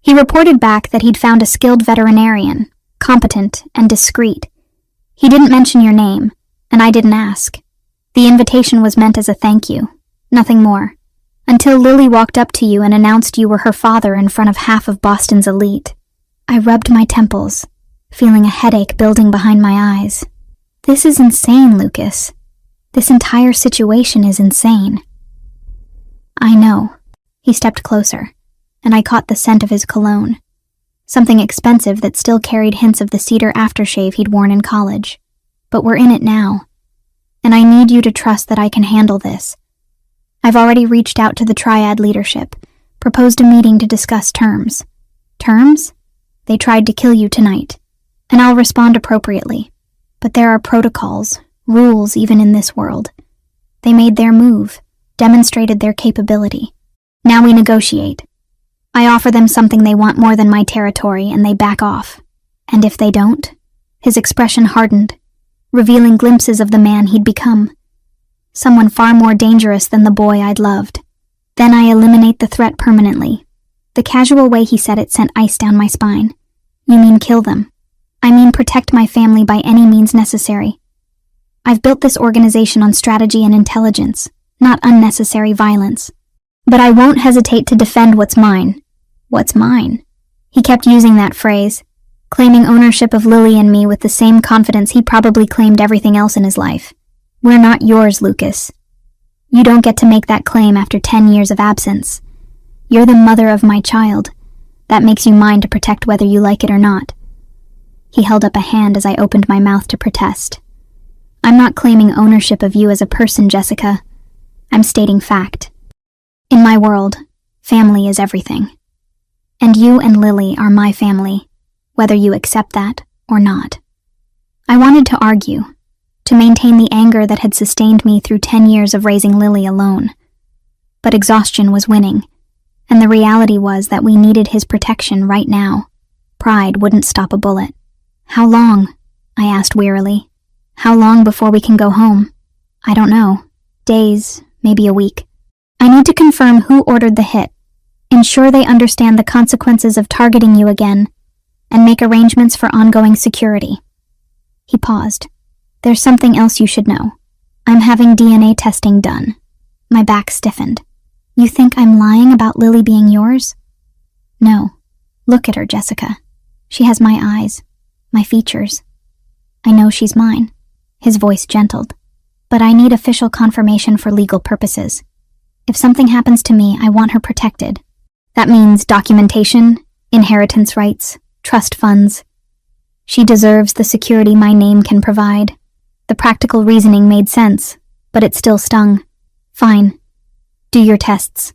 He reported back that he'd found a skilled veterinarian, competent and discreet. He didn't mention your name, and I didn't ask. The invitation was meant as a thank you, nothing more. Until Lily walked up to you and announced you were her father in front of half of Boston's elite. I rubbed my temples, feeling a headache building behind my eyes. This is insane, Lucas. This entire situation is insane. I know. He stepped closer, and I caught the scent of his cologne. Something expensive that still carried hints of the cedar aftershave he'd worn in college. But we're in it now, and I need you to trust that I can handle this. I've already reached out to the Triad leadership, proposed a meeting to discuss terms. Terms? They tried to kill you tonight, and I'll respond appropriately. But there are protocols, rules even in this world. They made their move, demonstrated their capability. Now we negotiate. I offer them something they want more than my territory, and they back off. And if they don't? His expression hardened, revealing glimpses of the man he'd become. Someone far more dangerous than the boy I'd loved. Then I eliminate the threat permanently. The casual way he said it sent ice down my spine. You mean kill them? I mean protect my family by any means necessary. I've built this organization on strategy and intelligence, not unnecessary violence. But I won't hesitate to defend what's mine. What's mine? He kept using that phrase, claiming ownership of Lily and me with the same confidence he probably claimed everything else in his life. We're not yours, Lucas. You don't get to make that claim after 10 years of absence. You're the mother of my child. That makes you mine to protect whether you like it or not. He held up a hand as I opened my mouth to protest. I'm not claiming ownership of you as a person, Jessica. I'm stating fact. In my world, family is everything. And you and Lily are my family, whether you accept that or not. I wanted to argue, to maintain the anger that had sustained me through 10 years of raising Lily alone. But exhaustion was winning, and the reality was that we needed his protection right now. Pride wouldn't stop a bullet. How long? I asked wearily. How long before we can go home? I don't know. Days, maybe a week. I need to confirm who ordered the hit, ensure they understand the consequences of targeting you again, and make arrangements for ongoing security. He paused. There's something else you should know. I'm having DNA testing done. My back stiffened. You think I'm lying about Lily being yours? No. Look at her, Jessica. She has my eyes, my features. I know she's mine. His voice gentled. But I need official confirmation for legal purposes. If something happens to me, I want her protected. That means documentation, inheritance rights, trust funds. She deserves the security my name can provide. The practical reasoning made sense, but it still stung. Fine. Do your tests.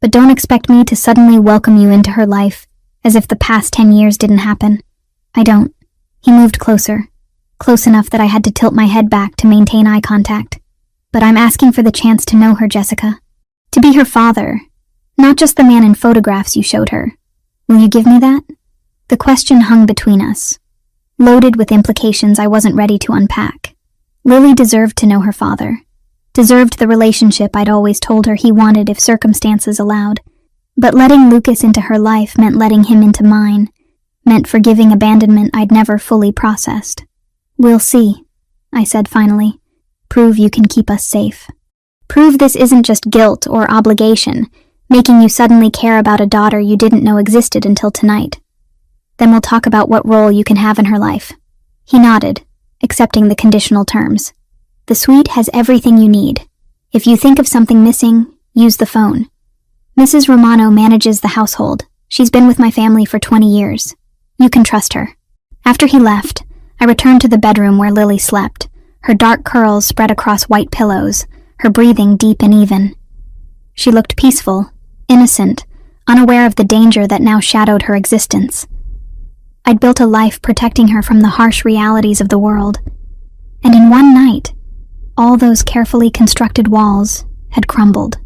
But don't expect me to suddenly welcome you into her life, as if the past 10 years didn't happen. I don't. He moved closer, close enough that I had to tilt my head back to maintain eye contact. But I'm asking for the chance to know her, Jessica. To be her father, not just the man in photographs you showed her. Will you give me that? The question hung between us, loaded with implications I wasn't ready to unpack. Lily deserved to know her father, deserved the relationship I'd always told her he wanted if circumstances allowed. But letting Lucas into her life meant letting him into mine, meant forgiving abandonment I'd never fully processed. We'll see, I said finally. Prove you can keep us safe. Prove this isn't just guilt or obligation, making you suddenly care about a daughter you didn't know existed until tonight. Then we'll talk about what role you can have in her life. He nodded, accepting the conditional terms. The suite has everything you need. If you think of something missing, use the phone. Mrs. Romano manages the household. She's been with my family for 20 years. You can trust her. After he left, I returned to the bedroom where Lily slept, her dark curls spread across white pillows, her breathing deep and even. She looked peaceful, innocent, unaware of the danger that now shadowed her existence. I'd built a life protecting her from the harsh realities of the world, and in one night, all those carefully constructed walls had crumbled.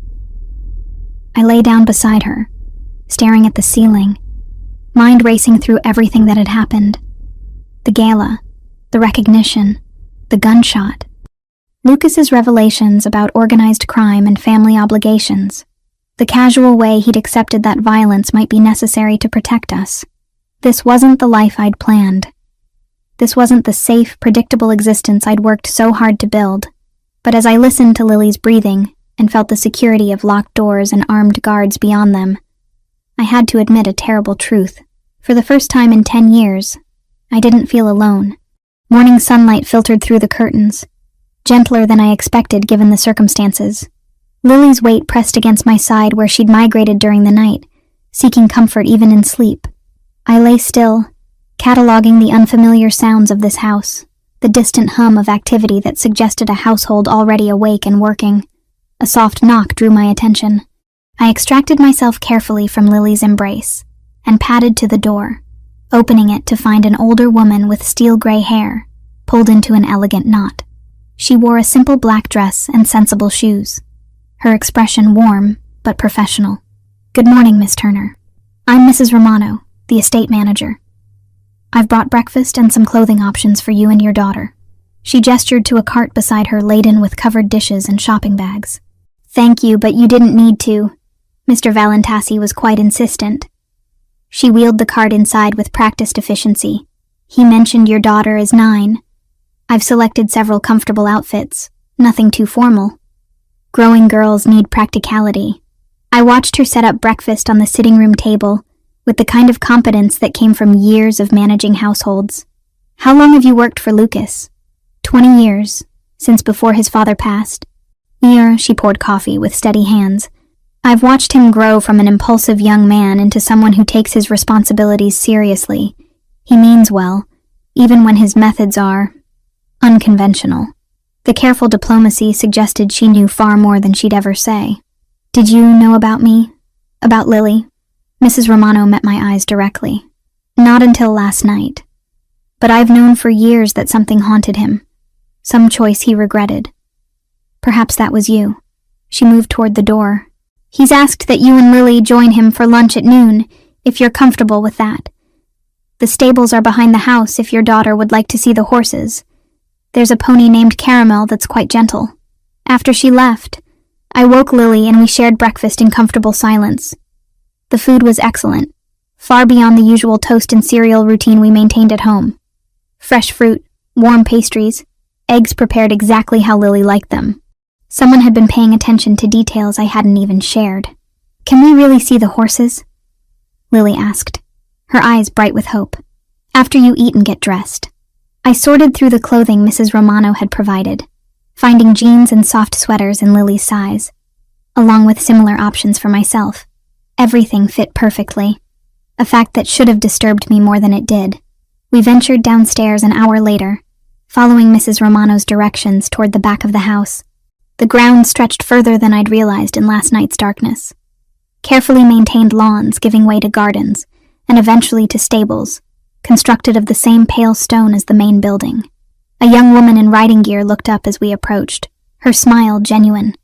I lay down beside her, staring at the ceiling, mind racing through everything that had happened. The gala, the recognition, the gunshot. Lucas's revelations about organized crime and family obligations. The casual way he'd accepted that violence might be necessary to protect us. This wasn't the life I'd planned. This wasn't the safe, predictable existence I'd worked so hard to build. But as I listened to Lily's breathing and felt the security of locked doors and armed guards beyond them, I had to admit a terrible truth. For the first time in 10 years, I didn't feel alone. Morning sunlight filtered through the curtains, gentler than I expected given the circumstances. Lily's weight pressed against my side where she'd migrated during the night, seeking comfort even in sleep. I lay still, cataloging the unfamiliar sounds of this house, the distant hum of activity that suggested a household already awake and working. A soft knock drew my attention. I extracted myself carefully from Lily's embrace and padded to the door, opening it to find an older woman with steel-gray hair, pulled into an elegant knot. She wore a simple black dress and sensible shoes, her expression warm but professional. "Good morning, Miss Turner. I'm Mrs. Romano, the estate manager. I've brought breakfast and some clothing options for you and your daughter." She gestured to a cart beside her laden with covered dishes and shopping bags. "Thank you, but you didn't need to." Mr. Valentassi was quite insistent. She wheeled the cart inside with practiced efficiency. "He mentioned your daughter is 9. I've selected several comfortable outfits, nothing too formal. Growing girls need practicality." I watched her set up breakfast on the sitting room table, with the kind of competence that came from years of managing households. "How long have you worked for Lucas?" 20 years, since before his father passed. She poured coffee with steady hands. "I've watched him grow from an impulsive young man into someone who takes his responsibilities seriously. He means well, even when his methods are unconventional." The careful diplomacy suggested she knew far more than she'd ever say. "Did you know about me? About Lily?" Mrs. Romano met my eyes directly. "Not until last night. But I've known for years that something haunted him. Some choice he regretted. Perhaps that was you." She moved toward the door. "He's asked that you and Lily join him for lunch at noon, if you're comfortable with that. The stables are behind the house if your daughter would like to see the horses. There's a pony named Caramel that's quite gentle." After she left, I woke Lily and we shared breakfast in comfortable silence. The food was excellent, far beyond the usual toast and cereal routine we maintained at home. Fresh fruit, warm pastries, eggs prepared exactly how Lily liked them. Someone had been paying attention to details I hadn't even shared. "Can we really see the horses?" Lily asked, her eyes bright with hope. "After you eat and get dressed." I sorted through the clothing Mrs. Romano had provided, finding jeans and soft sweaters in Lily's size, along with similar options for myself. Everything fit perfectly, a fact that should have disturbed me more than it did. We ventured downstairs an hour later, following Mrs. Romano's directions toward the back of the house. The ground stretched further than I'd realized in last night's darkness. Carefully maintained lawns giving way to gardens, and eventually to stables, constructed of the same pale stone as the main building. A young woman in riding gear looked up as we approached. her smile genuine.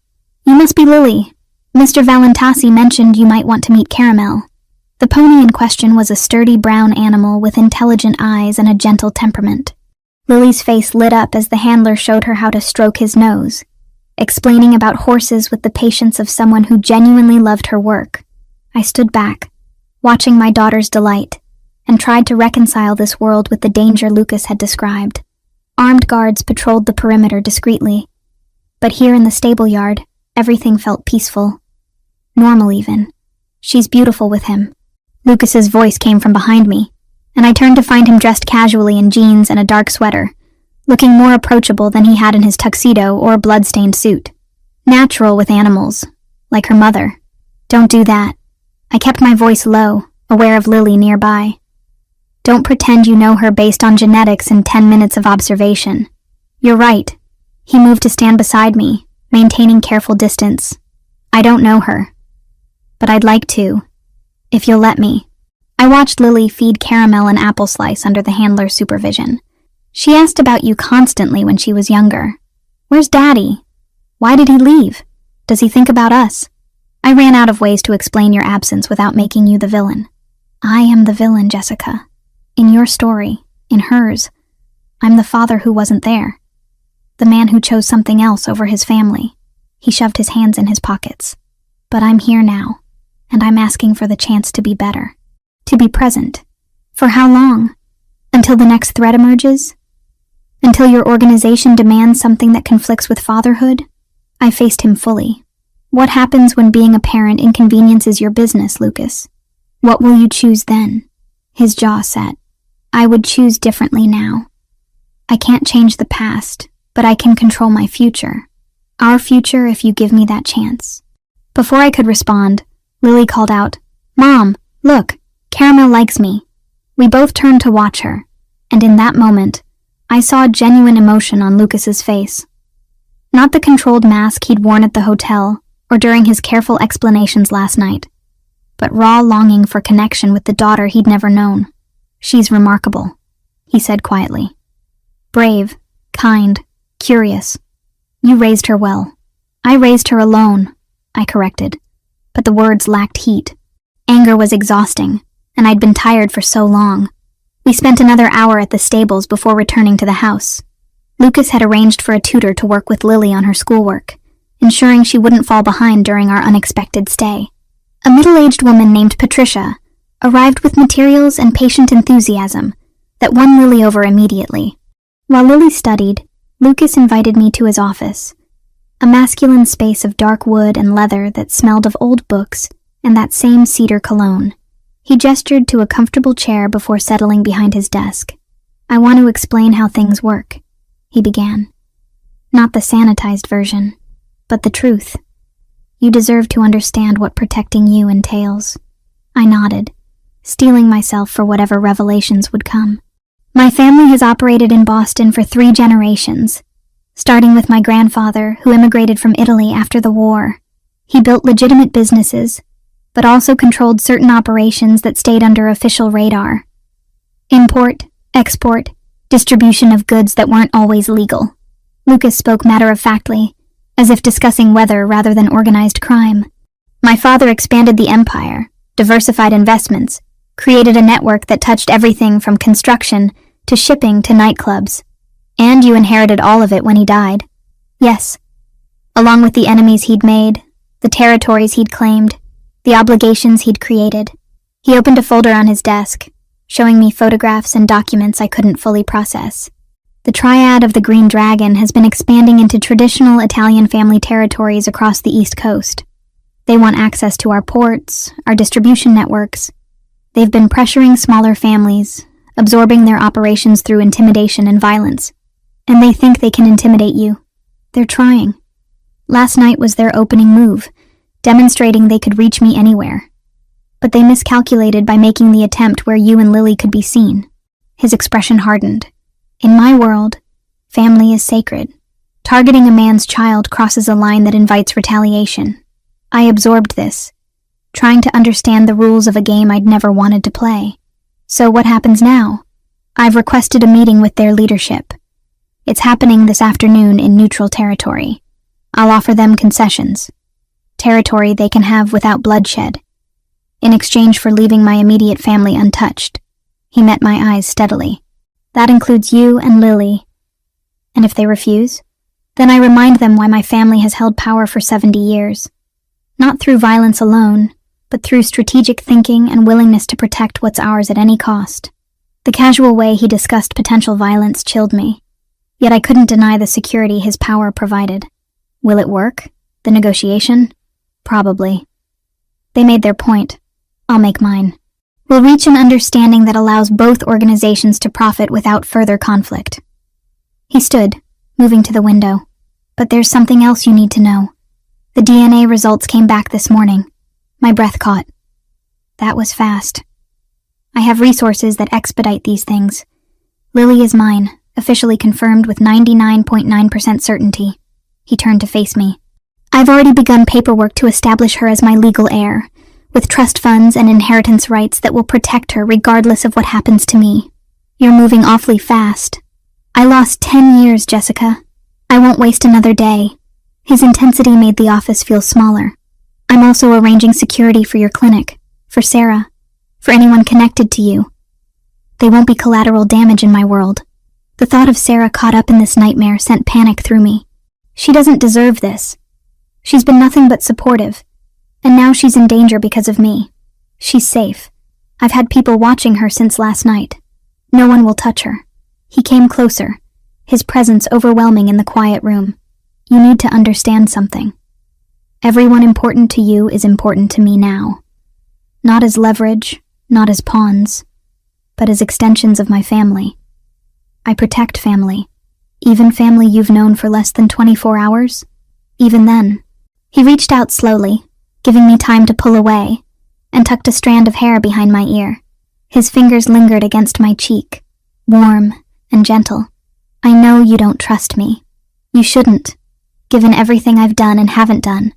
"You must be Lily. Mr. Valentasi mentioned you might want to meet Caramel." The pony in question was a sturdy brown animal with intelligent eyes and a gentle temperament. Lily's face lit up as the handler showed her how to stroke his nose, explaining about horses with the patience of someone who genuinely loved her work. I stood back, watching my daughter's delight, and tried to reconcile this world with the danger Lucas had described. Armed guards patrolled the perimeter discreetly, but here in the stable yard, everything felt peaceful. Normal even. "She's beautiful with him." Lucas's voice came from behind me, and I turned to find him dressed casually in jeans and a dark sweater, looking more approachable than he had in his tuxedo or blood-stained suit. Natural with animals, like her mother. "Don't do that." I kept my voice low, aware of Lily nearby. "Don't pretend you know her based on genetics and 10 minutes of observation." "You're right." He moved to stand beside me, maintaining careful distance. "I don't know her, but I'd like to, if you'll let me." I watched Lily feed Caramel an apple slice under the handler's supervision. "She asked about you constantly when she was younger. Where's Daddy? Why did he leave? Does he think about us?" I ran out of ways to explain your absence without making you the villain. "I am the villain, Jessica. In your story, in hers, I'm the father who wasn't there. The man who chose something else over his family." He shoved his hands in his pockets. "But I'm here now, and I'm asking for the chance to be better. To be present. For how long? Until the next threat emerges? Until your organization demands something that conflicts with fatherhood?" I faced him fully. "What happens when being a parent inconveniences your business, Lucas? What will you choose then?" His jaw set. "I would choose differently now. I can't change the past, but I can control my future. Our future if you give me that chance." Before I could respond, Lily called out, "Mom, look, Caramel likes me." We both turned to watch her, and in that moment, I saw genuine emotion on Lucas's face. Not the controlled mask he'd worn at the hotel or during his careful explanations last night, but raw longing for connection with the daughter he'd never known. "She's remarkable," he said quietly. "Brave, kind, curious. You raised her well." "I raised her alone," I corrected, but the words lacked heat. Anger was exhausting, and I'd been tired for so long. We spent another hour at the stables before returning to the house. Lucas had arranged for a tutor to work with Lily on her schoolwork, ensuring she wouldn't fall behind during our unexpected stay. A middle-aged woman named Patricia arrived with materials and patient enthusiasm that won Lily over immediately. While Lily studied, Lucas invited me to his office, a masculine space of dark wood and leather that smelled of old books and that same cedar cologne. He gestured to a comfortable chair before settling behind his desk. "I want to explain how things work," he began. "Not the sanitized version, but the truth. You deserve to understand what protecting you entails." I nodded, steeling myself for whatever revelations would come. "My family has operated in Boston for 3 generations, starting with my grandfather, who immigrated from Italy after the war. He built legitimate businesses, but also controlled certain operations that stayed under official radar. Import, export, distribution of goods that weren't always legal." Lucas spoke matter-of-factly, as if discussing weather rather than organized crime. "My father expanded the empire, diversified investments, created a network that touched everything from construction to shipping to nightclubs. And you inherited all of it when he died." "Yes. Along with the enemies he'd made, the territories he'd claimed, the obligations he'd created." He opened a folder on his desk, showing me photographs and documents I couldn't fully process. "The triad of the Green Dragon has been expanding into traditional Italian family territories across the East Coast. They want access to our ports, our distribution networks. They've been pressuring smaller families, absorbing their operations through intimidation and violence. And they think they can intimidate you. They're trying. Last night was their opening move, demonstrating they could reach me anywhere. But they miscalculated by making the attempt where you and Lily could be seen." His expression hardened. "In my world, family is sacred. Targeting a man's child crosses a line that invites retaliation. I absorbed this, trying to understand the rules of a game I'd never wanted to play. So what happens now? I've requested a meeting with their leadership. It's happening this afternoon in neutral territory. I'll offer them concessions, territory they can have without bloodshed, in exchange for leaving my immediate family untouched. He met my eyes steadily. That includes you and Lily. And if they refuse, then I remind them why my family has held power for 70 years. Not through violence alone, but through strategic thinking and willingness to protect what's ours at any cost. The casual way he discussed potential violence chilled me, yet I couldn't deny the security his power provided. Will it work? The negotiation? Probably. They made their point. I'll make mine. We'll reach an understanding that allows both organizations to profit without further conflict. He stood, moving to the window. But there's something else you need to know. The DNA results came back this morning. My breath caught. That was fast. I have resources that expedite these things. Lily is mine, officially confirmed with 99.9% certainty. He turned to face me. I've already begun paperwork to establish her as my legal heir, with trust funds and inheritance rights that will protect her regardless of what happens to me. You're moving awfully fast. I lost 10 years, Jessica. I won't waste another day. His intensity made the office feel smaller. I'm also arranging security for your clinic, for Sarah, for anyone connected to you. They won't be collateral damage in my world. The thought of Sarah caught up in this nightmare sent panic through me. She doesn't deserve this. She's been nothing but supportive, and now she's in danger because of me. She's safe. I've had people watching her since last night. No one will touch her. He came closer, his presence overwhelming in the quiet room. You need to understand something. Everyone important to you is important to me now. Not as leverage, not as pawns, but as extensions of my family. I protect family, even family you've known for less than 24 hours. Even then. He reached out slowly, giving me time to pull away, and tucked a strand of hair behind my ear. His fingers lingered against my cheek, warm and gentle. I know you don't trust me. You shouldn't, given everything I've done and haven't done.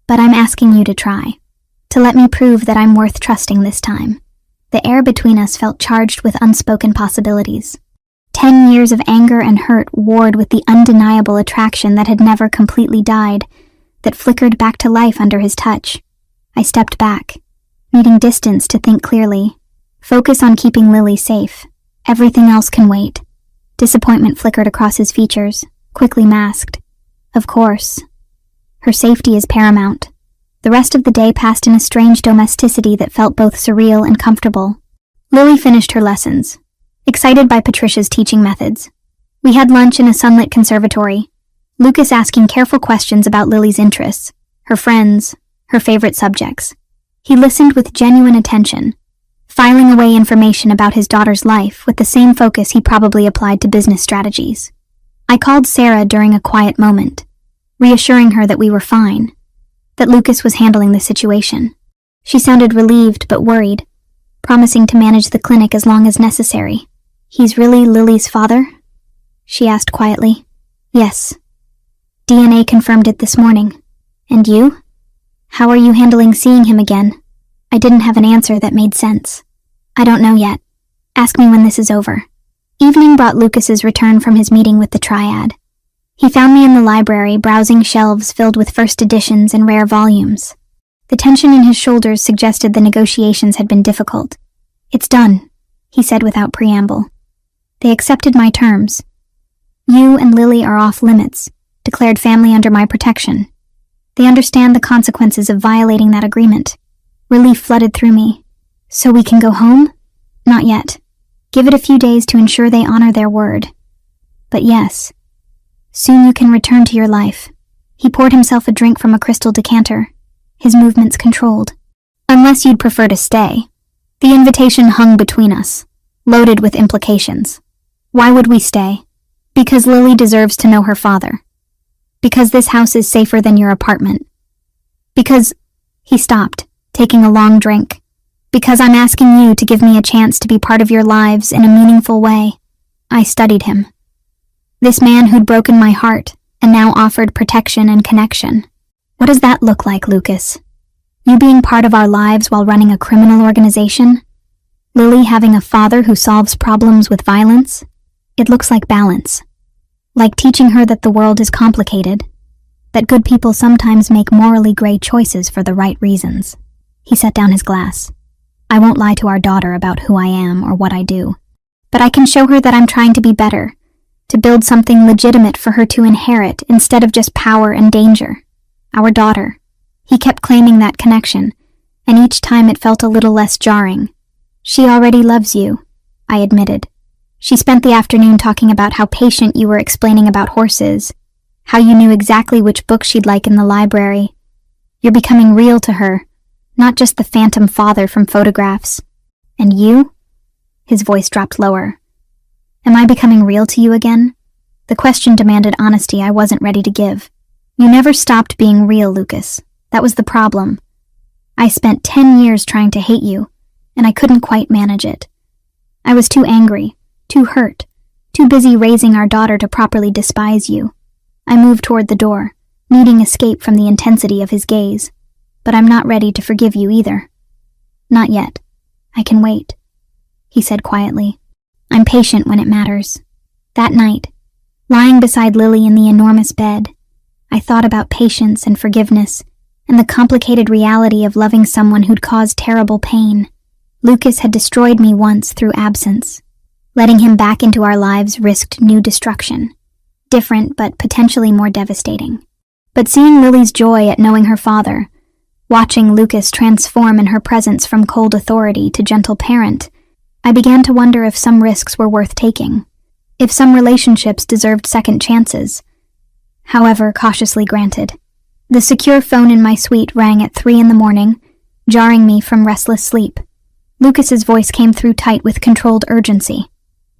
But I'm asking you to try, to let me prove that I'm worth trusting this time. The air between us felt charged with unspoken possibilities. 10 years of anger and hurt warred with the undeniable attraction that had never completely died, that flickered back to life under his touch. I stepped back, needing distance to think clearly. Focus on keeping Lily safe. Everything else can wait. Disappointment flickered across his features, quickly masked. Of course. Her safety is paramount. The rest of the day passed in a strange domesticity that felt both surreal and comfortable. Lily finished her lessons, excited by Patricia's teaching methods. We had lunch in a sunlit conservatory, Lucas asking careful questions about Lily's interests, her friends, her favorite subjects. He listened with genuine attention, filing away information about his daughter's life with the same focus he probably applied to business strategies. I called Sarah during a quiet moment, reassuring her that we were fine, that Lucas was handling the situation. She sounded relieved but worried, promising to manage the clinic as long as necessary. He's really Lily's father? She asked quietly. Yes. DNA confirmed it this morning. And you? How are you handling seeing him again? I didn't have an answer that made sense. I don't know yet. Ask me when this is over. Evening brought Lucas's return from his meeting with the Triad. He found me in the library, browsing shelves filled with first editions and rare volumes. The tension in his shoulders suggested the negotiations had been difficult. It's done, he said without preamble. They accepted my terms. You and Lily are off limits, declared family under my protection. They understand the consequences of violating that agreement. Relief flooded through me. So we can go home? Not yet. Give it a few days to ensure they honor their word. But yes, soon you can return to your life. He poured himself a drink from a crystal decanter, his movements controlled. Unless you'd prefer to stay. The invitation hung between us, loaded with implications. Why would we stay? Because Lily deserves to know her father. Because this house is safer than your apartment. Because... He stopped, taking a long drink. Because I'm asking you to give me a chance to be part of your lives in a meaningful way. I studied him. This man who'd broken my heart and now offered protection and connection. What does that look like, Lucas? You being part of our lives while running a criminal organization? Lily having a father who solves problems with violence? It looks like balance. Like teaching her that the world is complicated, that good people sometimes make morally gray choices for the right reasons. He set down his glass. I won't lie to our daughter about who I am or what I do, but I can show her that I'm trying to be better, to build something legitimate for her to inherit instead of just power and danger. Our daughter. He kept claiming that connection, and each time it felt a little less jarring. She already loves you, I admitted. She spent the afternoon talking about how patient you were explaining about horses, how you knew exactly which book she'd like in the library. You're becoming real to her, not just the phantom father from photographs. And you? His voice dropped lower. Am I becoming real to you again? The question demanded honesty I wasn't ready to give. You never stopped being real, Lucas. That was the problem. I spent 10 years trying to hate you, and I couldn't quite manage it. I was too angry, too hurt, too busy raising our daughter to properly despise you. I moved toward the door, needing escape from the intensity of his gaze. But I'm not ready to forgive you either. Not yet. I can wait, he said quietly. I'm patient when it matters. That night, lying beside Lily in the enormous bed, I thought about patience and forgiveness and the complicated reality of loving someone who'd caused terrible pain. Lucas had destroyed me once through absence. Letting him back into our lives risked new destruction. Different, but potentially more devastating. But seeing Lily's joy at knowing her father, watching Lucas transform in her presence from cold authority to gentle parent, I began to wonder if some risks were worth taking, if some relationships deserved second chances, however cautiously granted. The secure phone in my suite rang at 3 a.m, jarring me from restless sleep. Lucas's voice came through tight with controlled urgency.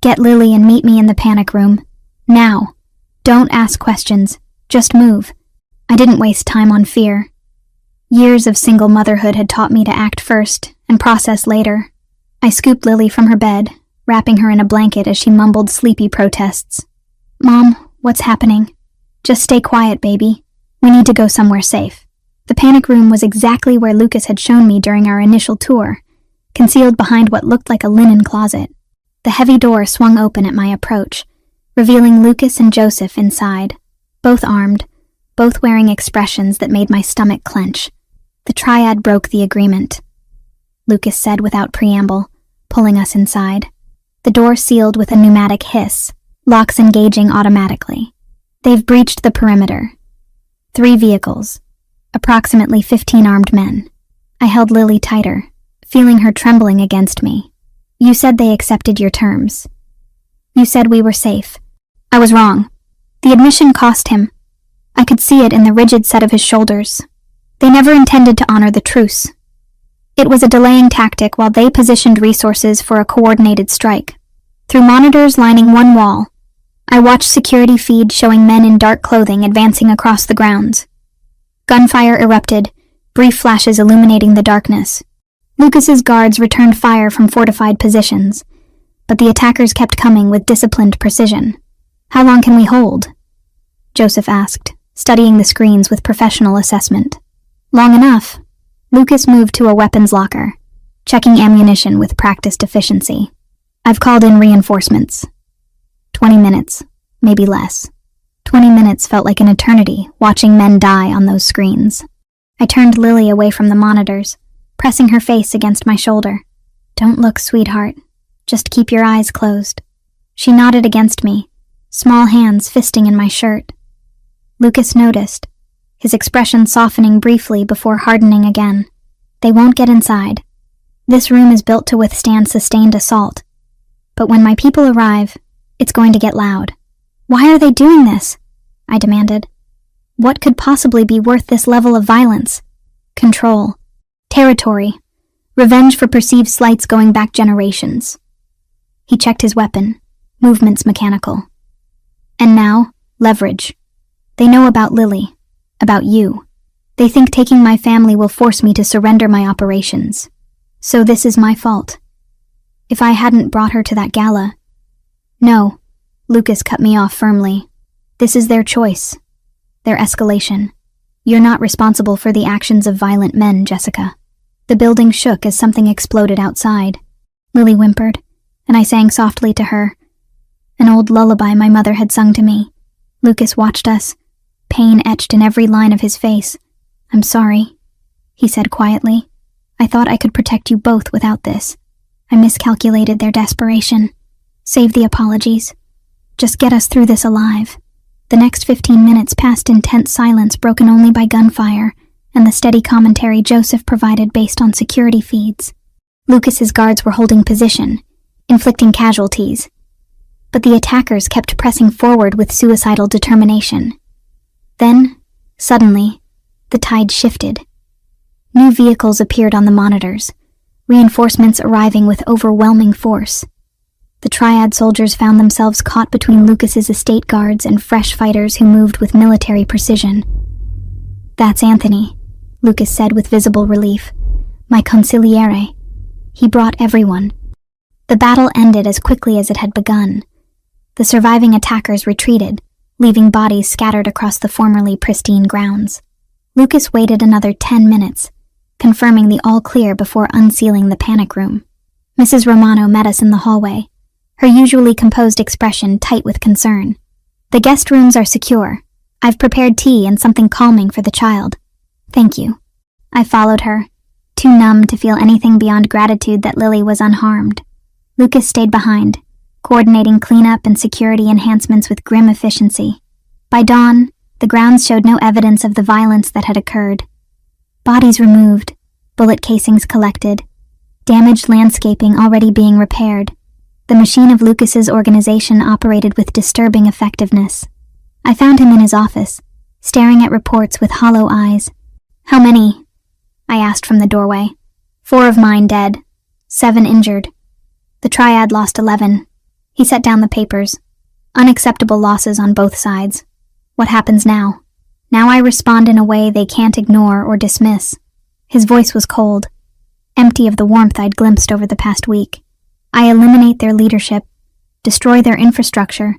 Get Lily and meet me in the panic room. Now. Don't ask questions. Just move. I didn't waste time on fear. Years of single motherhood had taught me to act first and process later. I scooped Lily from her bed, wrapping her in a blanket as she mumbled sleepy protests. Mom, what's happening? Just stay quiet, baby. We need to go somewhere safe. The panic room was exactly where Lucas had shown me during our initial tour, concealed behind what looked like a linen closet. The heavy door swung open at my approach, revealing Lucas and Joseph inside, both armed, both wearing expressions that made my stomach clench. The triad broke the agreement, Lucas said without preamble, pulling us inside. The door sealed with a pneumatic hiss, locks engaging automatically. They've breached the perimeter. 3 vehicles, approximately 15 armed men. I held Lily tighter, feeling her trembling against me. You said they accepted your terms. You said we were safe. I was wrong. The admission cost him. I could see it in the rigid set of his shoulders. They never intended to honor the truce. It was a delaying tactic while they positioned resources for a coordinated strike. Through monitors lining one wall, I watched security feeds showing men in dark clothing advancing across the grounds. Gunfire erupted, brief flashes illuminating the darkness. Lucas's guards returned fire from fortified positions, but the attackers kept coming with disciplined precision. How long can we hold? Joseph asked, studying the screens with professional assessment. Long enough. Lucas moved to a weapons locker, checking ammunition with practiced efficiency. I've called in reinforcements. 20 minutes, maybe less. 20 minutes felt like an eternity, watching men die on those screens. I turned Lily away from the monitors, pressing her face against my shoulder. Don't look, sweetheart. Just keep your eyes closed. She nodded against me, small hands fisting in my shirt. Lucas noticed, his expression softening briefly before hardening again. They won't get inside. This room is built to withstand sustained assault. But when my people arrive, it's going to get loud. Why are they doing this? I demanded. What could possibly be worth this level of violence? Control. Territory. Revenge for perceived slights going back generations. He checked his weapon, movements mechanical. And now, leverage. They know about Lily, about you. They think taking my family will force me to surrender my operations. So this is my fault. If I hadn't brought her to that gala... No, Lucas cut me off firmly. This is their choice. Their escalation. You're not responsible for the actions of violent men, Jessica. The building shook as something exploded outside. Lily whimpered, and I sang softly to her, an old lullaby my mother had sung to me. Lucas watched us, pain etched in every line of his face. "I'm sorry," he said quietly. "I thought I could protect you both without this. I miscalculated their desperation. Save the apologies. Just get us through this alive." The next 15 minutes passed in tense silence broken only by gunfire and the steady commentary Joseph provided based on security feeds. Lucas's guards were holding position, inflicting casualties. But the attackers kept pressing forward with suicidal determination. Then, suddenly, the tide shifted. New vehicles appeared on the monitors, reinforcements arriving with overwhelming force. The Triad soldiers found themselves caught between Lucas's estate guards and fresh fighters who moved with military precision. "That's Anthony," Lucas said with visible relief. "My consigliere. He brought everyone." The battle ended as quickly as it had begun. The surviving attackers retreated, leaving bodies scattered across the formerly pristine grounds. Lucas waited another 10 minutes, confirming the all-clear before unsealing the panic room. Mrs. Romano met us in the hallway, her usually composed expression tight with concern. "The guest rooms are secure. I've prepared tea and something calming for the child." "Thank you." I followed her, too numb to feel anything beyond gratitude that Lily was unharmed. Lucas stayed behind, coordinating cleanup and security enhancements with grim efficiency. By dawn, the grounds showed no evidence of the violence that had occurred. Bodies removed, bullet casings collected, damaged landscaping already being repaired. The machine of Lucas's organization operated with disturbing effectiveness. I found him in his office, staring at reports with hollow eyes. "How many?" I asked from the doorway. "4 of mine dead, 7 injured. The Triad lost 11. He set down the papers. "Unacceptable losses on both sides. What happens now?" Now I respond in a way they can't ignore or dismiss. His voice was cold, empty of the warmth I'd glimpsed over the past week. "I eliminate their leadership, destroy their infrastructure,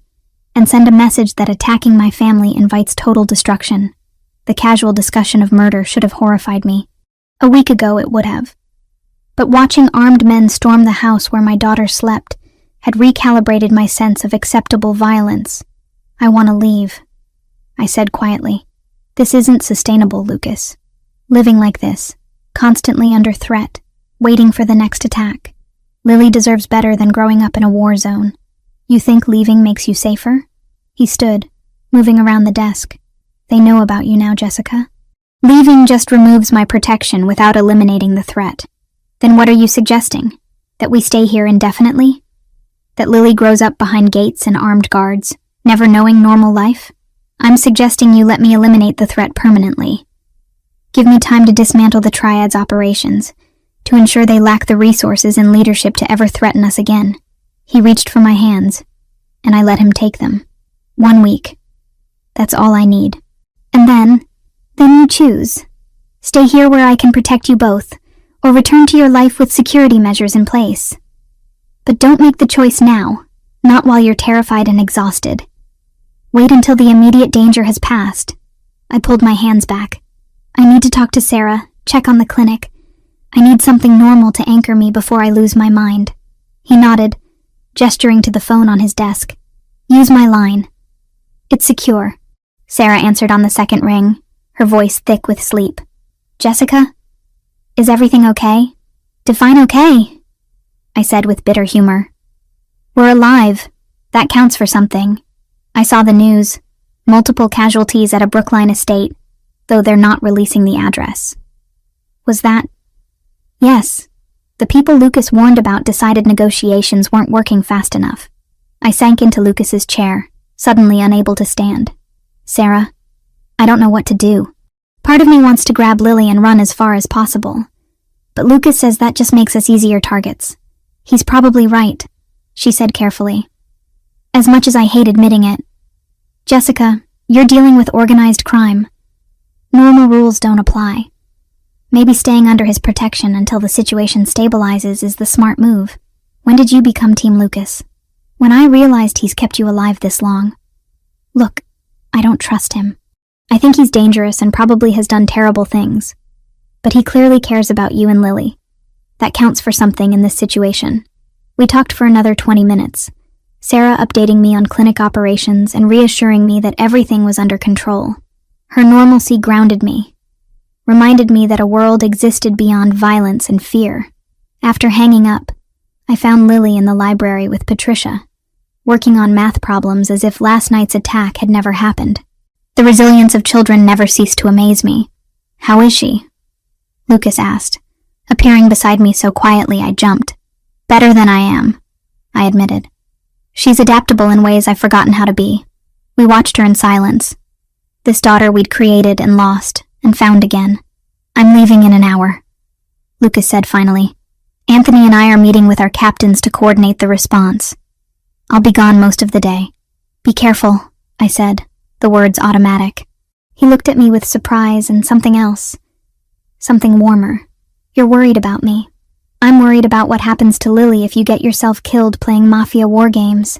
and send a message that attacking my family invites total destruction." The casual discussion of murder should have horrified me. A week ago it would have. But watching armed men storm the house where my daughter slept had recalibrated my sense of acceptable violence. "I want to leave," I said quietly. "This isn't sustainable, Lucas. Living like this, constantly under threat, waiting for the next attack. Lily deserves better than growing up in a war zone. You think leaving makes you safer?" He stood, moving around the desk. "They know about you now, Jessica. Leaving just removes my protection without eliminating the threat. Then what are you suggesting? That we stay here indefinitely? That Lily grows up behind gates and armed guards, never knowing normal life? I'm suggesting you let me eliminate the threat permanently. Give me time to dismantle the Triad's operations, to ensure they lack the resources and leadership to ever threaten us again." He reached for my hands, and I let him take them. 1 week. That's all I need. And then you choose. Stay here where I can protect you both, or return to your life with security measures in place. But don't make the choice now, not while you're terrified and exhausted. Wait until the immediate danger has passed. I pulled my hands back. I need to talk to Sarah, check on the clinic. I need something normal to anchor me before I lose my mind. He nodded, gesturing to the phone on his desk. "Use my line." "It's secure," Sarah answered on the second ring, her voice thick with sleep. "Jessica? Is everything okay?" "Define okay," I said with bitter humor. "We're alive. That counts for something. I saw the news. Multiple casualties at a Brookline estate, though they're not releasing the address." "Was that?" "Yes. The people Lucas warned about decided negotiations weren't working fast enough." I sank into Lucas's chair, suddenly unable to stand. "Sarah, I don't know what to do. Part of me wants to grab Lily and run as far as possible. But Lucas says that just makes us easier targets. He's probably right," she said carefully. "As much as I hate admitting it. Jessica, you're dealing with organized crime. Normal rules don't apply. Maybe staying under his protection until the situation stabilizes is the smart move. When did you become Team Lucas?" "When I realized he's kept you alive this long. Look, I don't trust him. I think he's dangerous and probably has done terrible things. But he clearly cares about you and Lily. That counts for something in this situation." We talked for another 20 minutes, Sarah updating me on clinic operations and reassuring me that everything was under control. Her normalcy grounded me, reminded me that a world existed beyond violence and fear. After hanging up, I found Lily in the library with Patricia, working on math problems as if last night's attack had never happened. The resilience of children never ceased to amaze me. "How is she?" Lucas asked, appearing beside me so quietly I jumped. "Better than I am," I admitted. "She's adaptable in ways I've forgotten how to be." We watched her in silence. This daughter we'd created and lost, and found again. "I'm leaving in an hour," Lucas said finally. "Anthony and I are meeting with our captains to coordinate the response. I'll be gone most of the day." "Be careful," I said, the words automatic. He looked at me with surprise and something else. Something warmer. "You're worried about me. I'm worried about what happens to Lily if you get yourself killed playing Mafia war games."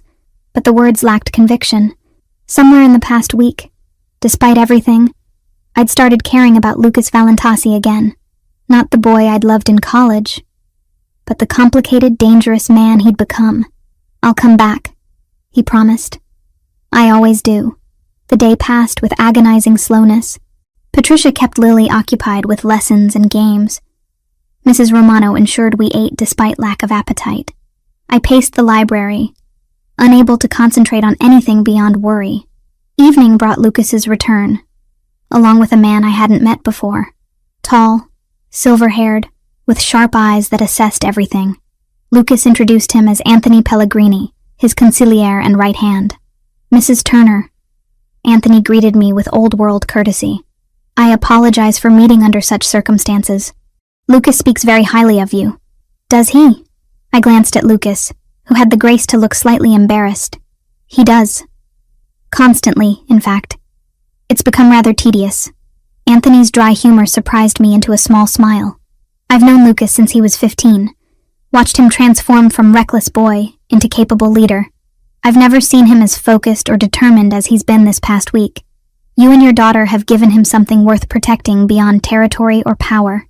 But the words lacked conviction. Somewhere in the past week, despite everything, I'd started caring about Lucas Valentasi again. Not the boy I'd loved in college, but the complicated, dangerous man he'd become. "I'll come back," he promised. I always do. The day passed with agonizing slowness. Patricia kept Lily occupied with lessons and games. Mrs. Romano ensured we ate despite lack of appetite. I paced the library, unable to concentrate on anything beyond worry. Evening brought Lucas's return, along with a man I hadn't met before. Tall, silver-haired, with sharp eyes that assessed everything. Lucas introduced him as Anthony Pellegrini, his consigliere and right hand. "Mrs. Turner." Anthony greeted me with old-world courtesy. "I apologize for meeting under such circumstances. Lucas speaks very highly of you." "Does he?" I glanced at Lucas, who had the grace to look slightly embarrassed. "He does. Constantly, in fact. It's become rather tedious." Anthony's dry humor surprised me into a small smile. "I've known Lucas since he was 15, watched him transform from reckless boy into capable leader. I've never seen him as focused or determined as he's been this past week. You and your daughter have given him something worth protecting beyond territory or power."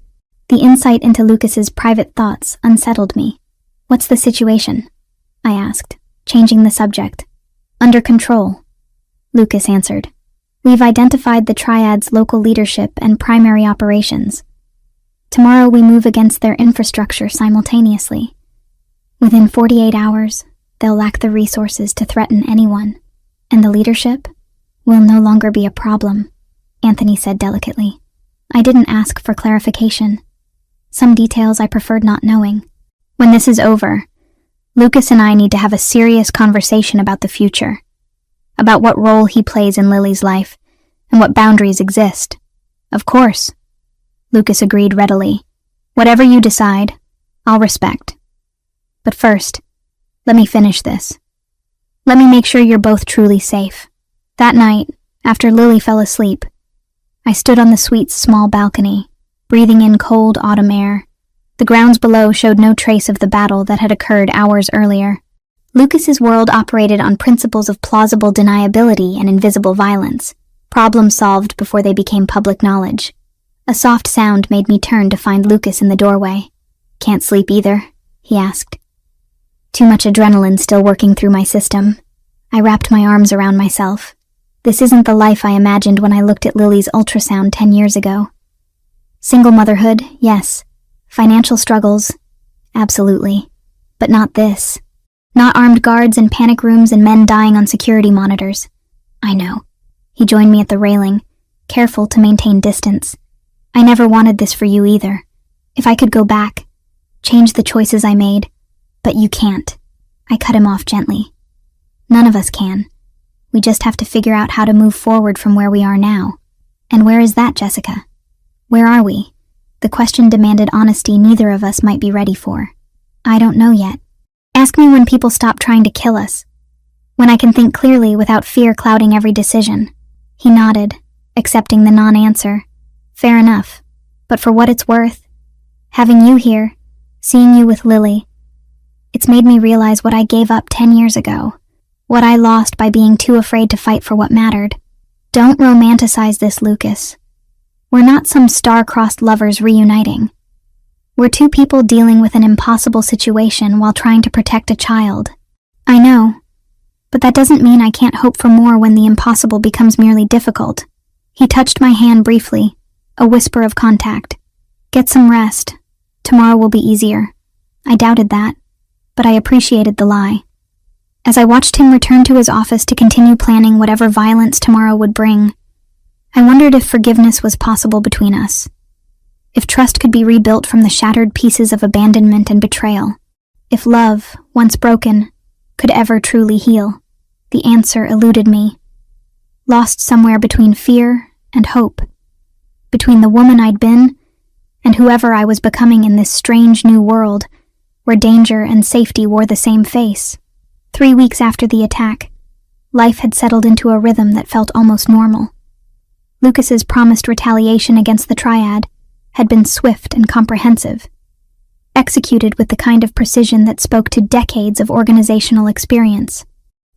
The insight into Lucas's private thoughts unsettled me. "What's the situation?" I asked, changing the subject. "Under control," Lucas answered. "We've identified the Triad's local leadership and primary operations. Tomorrow we move against their infrastructure simultaneously. Within 48 hours, they'll lack the resources to threaten anyone, and the leadership will no longer be a problem," Anthony said delicately. I didn't ask for clarification. Some details I preferred not knowing. "When this is over, Lucas and I need to have a serious conversation about the future, about what role he plays in Lily's life, and what boundaries exist." "Of course," Lucas agreed readily. "Whatever you decide, I'll respect. But first, let me finish this. Let me make sure you're both truly safe." That night, after Lily fell asleep, I stood on the suite's small balcony, breathing in cold autumn air. The grounds below showed no trace of the battle that had occurred hours earlier. Lucas's world operated on principles of plausible deniability and invisible violence, problems solved before they became public knowledge. A soft sound made me turn to find Lucas in the doorway. "Can't sleep either?" he asked. Too much adrenaline still working through my system. I wrapped my arms around myself. This isn't the life I imagined when I looked at Lily's ultrasound 10 years ago. Single motherhood, yes. Financial struggles, absolutely. But not this. Not armed guards in panic rooms and men dying on security monitors. I know. He joined me at the railing, careful to maintain distance. "I never wanted this for you either. If I could go back, change the choices I made, but you can't." I cut him off gently. "None of us can. We just have to figure out how to move forward from where we are now." "And where is that, Jessica? Where are we?" The question demanded honesty neither of us might be ready for. "I don't know yet. Ask me when people stop trying to kill us. When I can think clearly without fear clouding every decision." He nodded, accepting the non-answer. "Fair enough. But for what it's worth, having you here, seeing you with Lily, it's made me realize what I gave up 10 years ago. What I lost by being too afraid to fight for what mattered. Don't romanticize this, Lucas. We're not some star-crossed lovers reuniting. We're two people dealing with an impossible situation while trying to protect a child. I know, but that doesn't mean I can't hope for more when the impossible becomes merely difficult." He touched my hand briefly, a whisper of contact. Get some rest. Tomorrow will be easier. I doubted that, but I appreciated the lie. As I watched him return to his office to continue planning whatever violence tomorrow would bring, I wondered if forgiveness was possible between us. If trust could be rebuilt from the shattered pieces of abandonment and betrayal. If love, once broken, could ever truly heal. The answer eluded me. Lost somewhere between fear and hope. Between the woman I'd been and whoever I was becoming in this strange new world where danger and safety wore the same face. 3 weeks after the attack, life had settled into a rhythm that felt almost normal. Lucas's promised retaliation against the Triad had been swift and comprehensive, executed with the kind of precision that spoke to decades of organizational experience.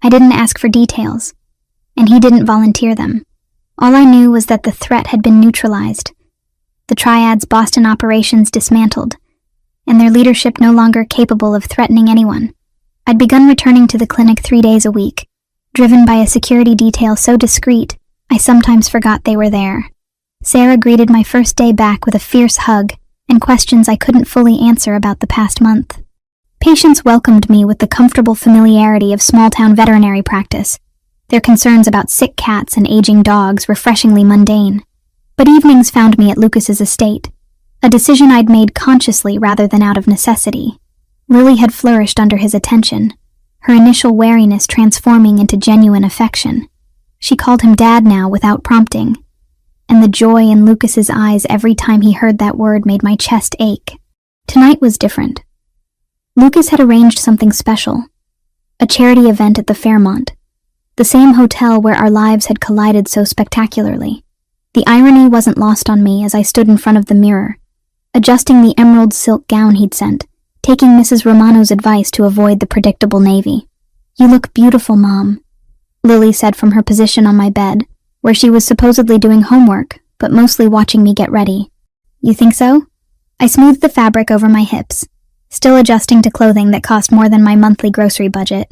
I didn't ask for details, and he didn't volunteer them. All I knew was that the threat had been neutralized, the Triad's Boston operations dismantled, and their leadership no longer capable of threatening anyone. I'd begun returning to the clinic 3 days a week, driven by a security detail so discreet I sometimes forgot they were there. Sarah greeted my first day back with a fierce hug and questions I couldn't fully answer about the past month. Patients welcomed me with the comfortable familiarity of small-town veterinary practice, their concerns about sick cats and aging dogs refreshingly mundane. But evenings found me at Lucas's estate, a decision I'd made consciously rather than out of necessity. Lily had flourished under his attention, her initial wariness transforming into genuine affection. She called him Dad now without prompting, and the joy in Lucas's eyes every time he heard that word made my chest ache. Tonight was different. Lucas had arranged something special, a charity event at the Fairmont, the same hotel where our lives had collided so spectacularly. The irony wasn't lost on me as I stood in front of the mirror, adjusting the emerald silk gown he'd sent, taking Mrs. Romano's advice to avoid the predictable navy. "You look beautiful, Mom," Lily said from her position on my bed, where she was supposedly doing homework, but mostly watching me get ready. "You think so?" I smoothed the fabric over my hips, still adjusting to clothing that cost more than my monthly grocery budget.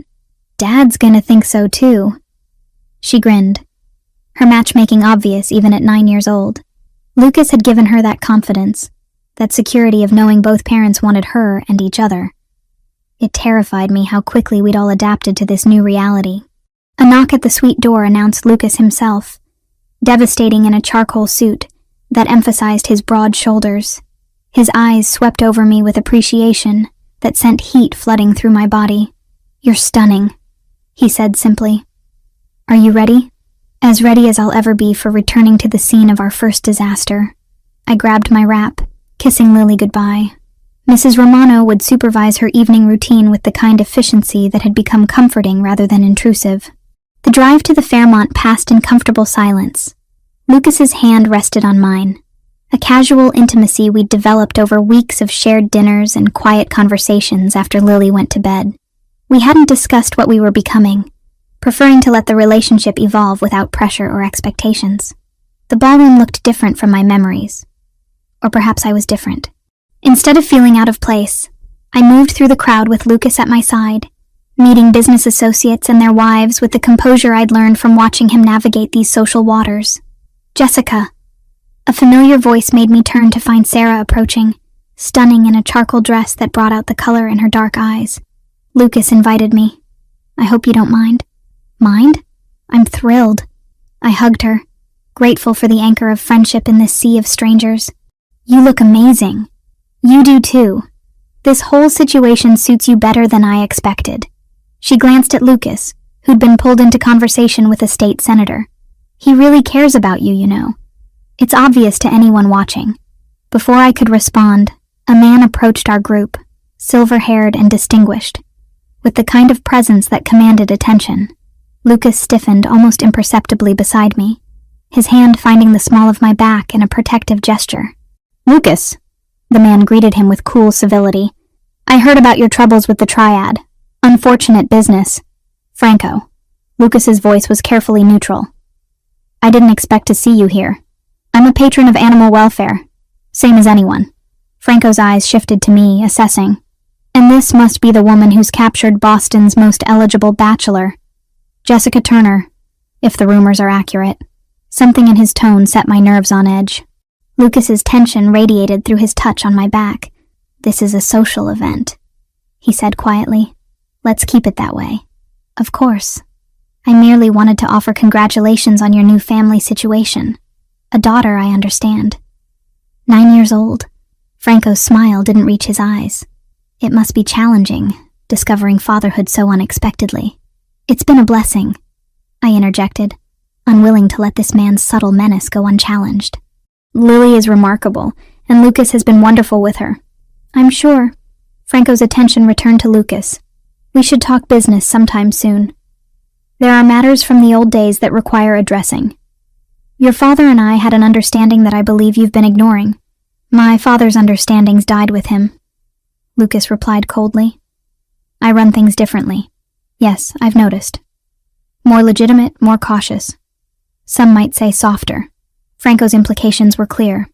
"Dad's gonna think so too." She grinned, her matchmaking obvious even at 9 years old. Lucas had given her that confidence, that security of knowing both parents wanted her and each other. It terrified me how quickly we'd all adapted to this new reality. A knock at the suite door announced Lucas himself, devastating in a charcoal suit that emphasized his broad shoulders. His eyes swept over me with appreciation that sent heat flooding through my body. "You're stunning," he said simply. "Are you ready?" "As ready as I'll ever be for returning to the scene of our first disaster." I grabbed my wrap, kissing Lily goodbye. Mrs. Romano would supervise her evening routine with the kind efficiency that had become comforting rather than intrusive. The drive to the Fairmont passed in comfortable silence. Lucas's hand rested on mine, a casual intimacy we'd developed over weeks of shared dinners and quiet conversations after Lily went to bed. We hadn't discussed what we were becoming, preferring to let the relationship evolve without pressure or expectations. The ballroom looked different from my memories. Or perhaps I was different. Instead of feeling out of place, I moved through the crowd with Lucas at my side, meeting business associates and their wives with the composure I'd learned from watching him navigate these social waters. "Jessica." A familiar voice made me turn to find Sarah approaching, stunning in a charcoal dress that brought out the color in her dark eyes. Lucas invited me. "I hope you don't mind." "Mind? I'm thrilled." I hugged her, grateful for the anchor of friendship in this sea of strangers. "You look amazing." "You do too. This whole situation suits you better than I expected." She glanced at Lucas, who'd been pulled into conversation with a state senator. "He really cares about you, you know. It's obvious to anyone watching." Before I could respond, a man approached our group, silver-haired and distinguished, with the kind of presence that commanded attention. Lucas stiffened almost imperceptibly beside me, his hand finding the small of my back in a protective gesture. "Lucas," the man greeted him with cool civility. "I heard about your troubles with the Triad. Unfortunate business. Franco." Lucas's voice was carefully neutral. "I didn't expect to see you here. I'm a patron of animal welfare, same as anyone." Franco's eyes shifted to me, assessing. "And this must be the woman who's captured Boston's most eligible bachelor. Jessica Turner, if the rumors are accurate." Something in his tone set my nerves on edge. Lucas's tension radiated through his touch on my back. "This is a social event," he said quietly. "Let's keep it that way." "Of course. I merely wanted to offer congratulations on your new family situation. A daughter, I understand." 9 years old. Franco's smile didn't reach his eyes. "It must be challenging, discovering fatherhood so unexpectedly." "It's been a blessing," I interjected, unwilling to let this man's subtle menace go unchallenged. "Lily is remarkable, and Lucas has been wonderful with her." "I'm sure." Franco's attention returned to Lucas. "We should talk business sometime soon. There are matters from the old days that require addressing. Your father and I had an understanding that I believe you've been ignoring." "My father's understandings died with him," Lucas replied coldly. "I run things differently. Yes, I've noticed. More legitimate, more cautious. Some might say softer." Franco's implications were clear.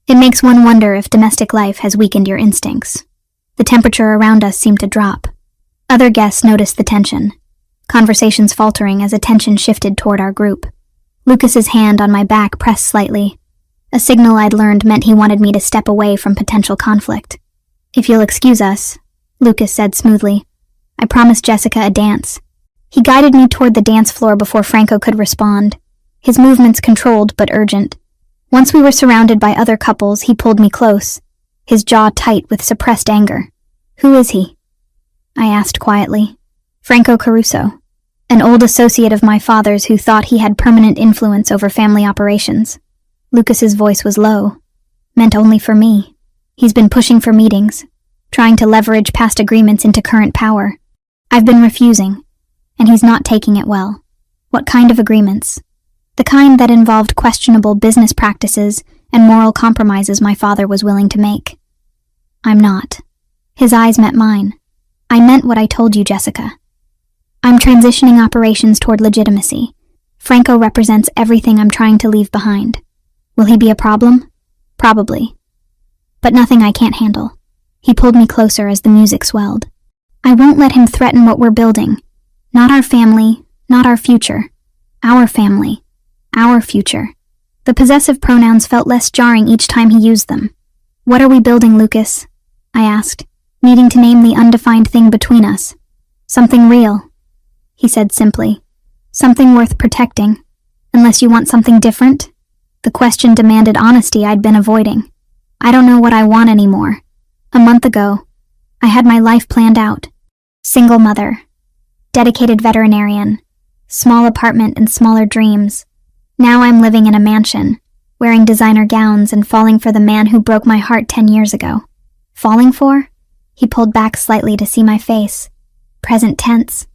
"It makes one wonder if domestic life has weakened your instincts." The temperature around us seemed to drop. Other guests noticed the tension, conversations faltering as attention shifted toward our group. Lucas's hand on my back pressed slightly. A signal I'd learned meant he wanted me to step away from potential conflict. "If you'll excuse us," Lucas said smoothly. "I promised Jessica a dance." He guided me toward the dance floor before Franco could respond, his movements controlled but urgent. Once we were surrounded by other couples, he pulled me close, his jaw tight with suppressed anger. "Who is he?" I asked quietly. "Franco Caruso, an old associate of my father's who thought he had permanent influence over family operations." Lucas's voice was low, meant only for me. "He's been pushing for meetings, trying to leverage past agreements into current power. I've been refusing, and he's not taking it well." "What kind of agreements?" "The kind that involved questionable business practices and moral compromises my father was willing to make." "I'm not." His eyes met mine. "I meant what I told you, Jessica. I'm transitioning operations toward legitimacy. Franco represents everything I'm trying to leave behind. Will he be a problem? Probably. But nothing I can't handle." He pulled me closer as the music swelled. "I won't let him threaten what we're building. Not our family, not our future. Our family, our future." The possessive pronouns felt less jarring each time he used them. "What are we building, Lucas?" I asked, needing to name the undefined thing between us. "Something real," he said simply. "Something worth protecting, unless you want something different." The question demanded honesty I'd been avoiding. "I don't know what I want anymore. A month ago, I had my life planned out. Single mother, dedicated veterinarian, small apartment and smaller dreams. Now I'm living in a mansion, wearing designer gowns and falling for the man who broke my heart 10 years ago." "Falling for?" He pulled back slightly to see my face. Present tense.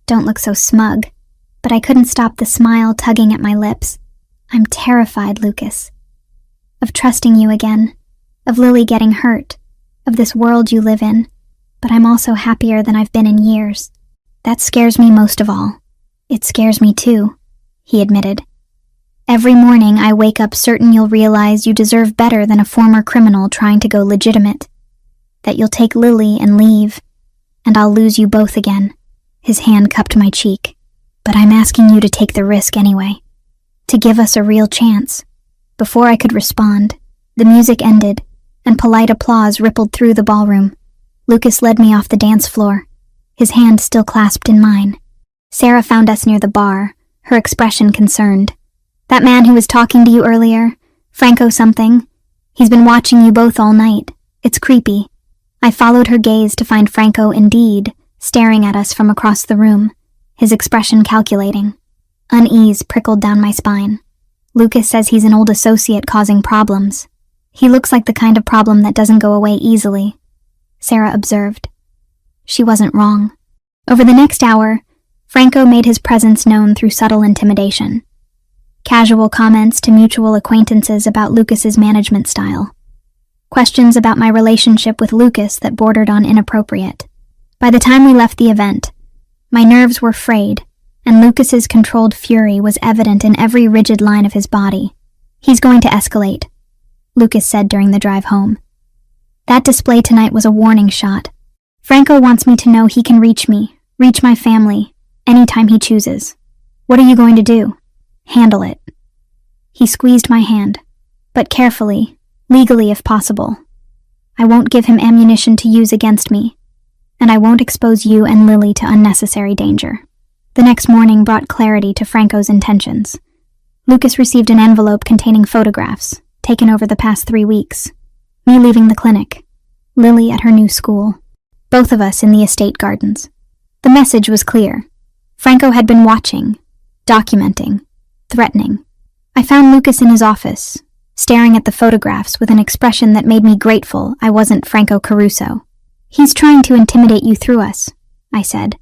"Don't look so smug." But I couldn't stop the smile tugging at my lips. "I'm terrified, Lucas. Of trusting you again. Of Lily getting hurt. Of this world you live in. But I'm also happier than I've been in years. That scares me most of all." "It scares me too," he admitted. "Every morning I wake up certain you'll realize you deserve better than a former criminal trying to go legitimate. That you'll take Lily and leave, and I'll lose you both again." His hand cupped my cheek. "But I'm asking you to take the risk anyway. To give us a real chance." Before I could respond, the music ended, and polite applause rippled through the ballroom. Lucas led me off the dance floor, his hand still clasped in mine. Sarah found us near the bar, her expression concerned. "That man who was talking to you earlier, Franco something, he's been watching you both all night. It's creepy." I followed her gaze to find Franco indeed staring at us from across the room, his expression calculating. Unease prickled down my spine. "Lucas says he's an old associate causing problems. He looks like the kind of problem that doesn't go away easily," Sarah observed. She wasn't wrong. Over the next hour, Franco made his presence known through subtle intimidation. Casual comments to mutual acquaintances about Lucas's management style. Questions about my relationship with Lucas that bordered on inappropriate. By the time we left the event, my nerves were frayed, and Lucas's controlled fury was evident in every rigid line of his body. "He's going to escalate," Lucas said during the drive home. "That display tonight was a warning shot. Franco wants me to know he can reach me, reach my family, anytime he chooses. What are you going to do?" "Handle it." He squeezed my hand, but carefully, legally if possible. I won't give him ammunition to use against me, and I won't expose you and Lily to unnecessary danger. The next morning brought clarity to Franco's intentions. Lucas received an envelope containing photographs, taken over the past 3 weeks. Me leaving the clinic, Lily at her new school, both of us in the estate gardens. The message was clear. Franco had been watching, documenting, threatening. I found Lucas in his office, staring at the photographs with an expression that made me grateful I wasn't Franco Caruso. "He's trying to intimidate you through us," I said,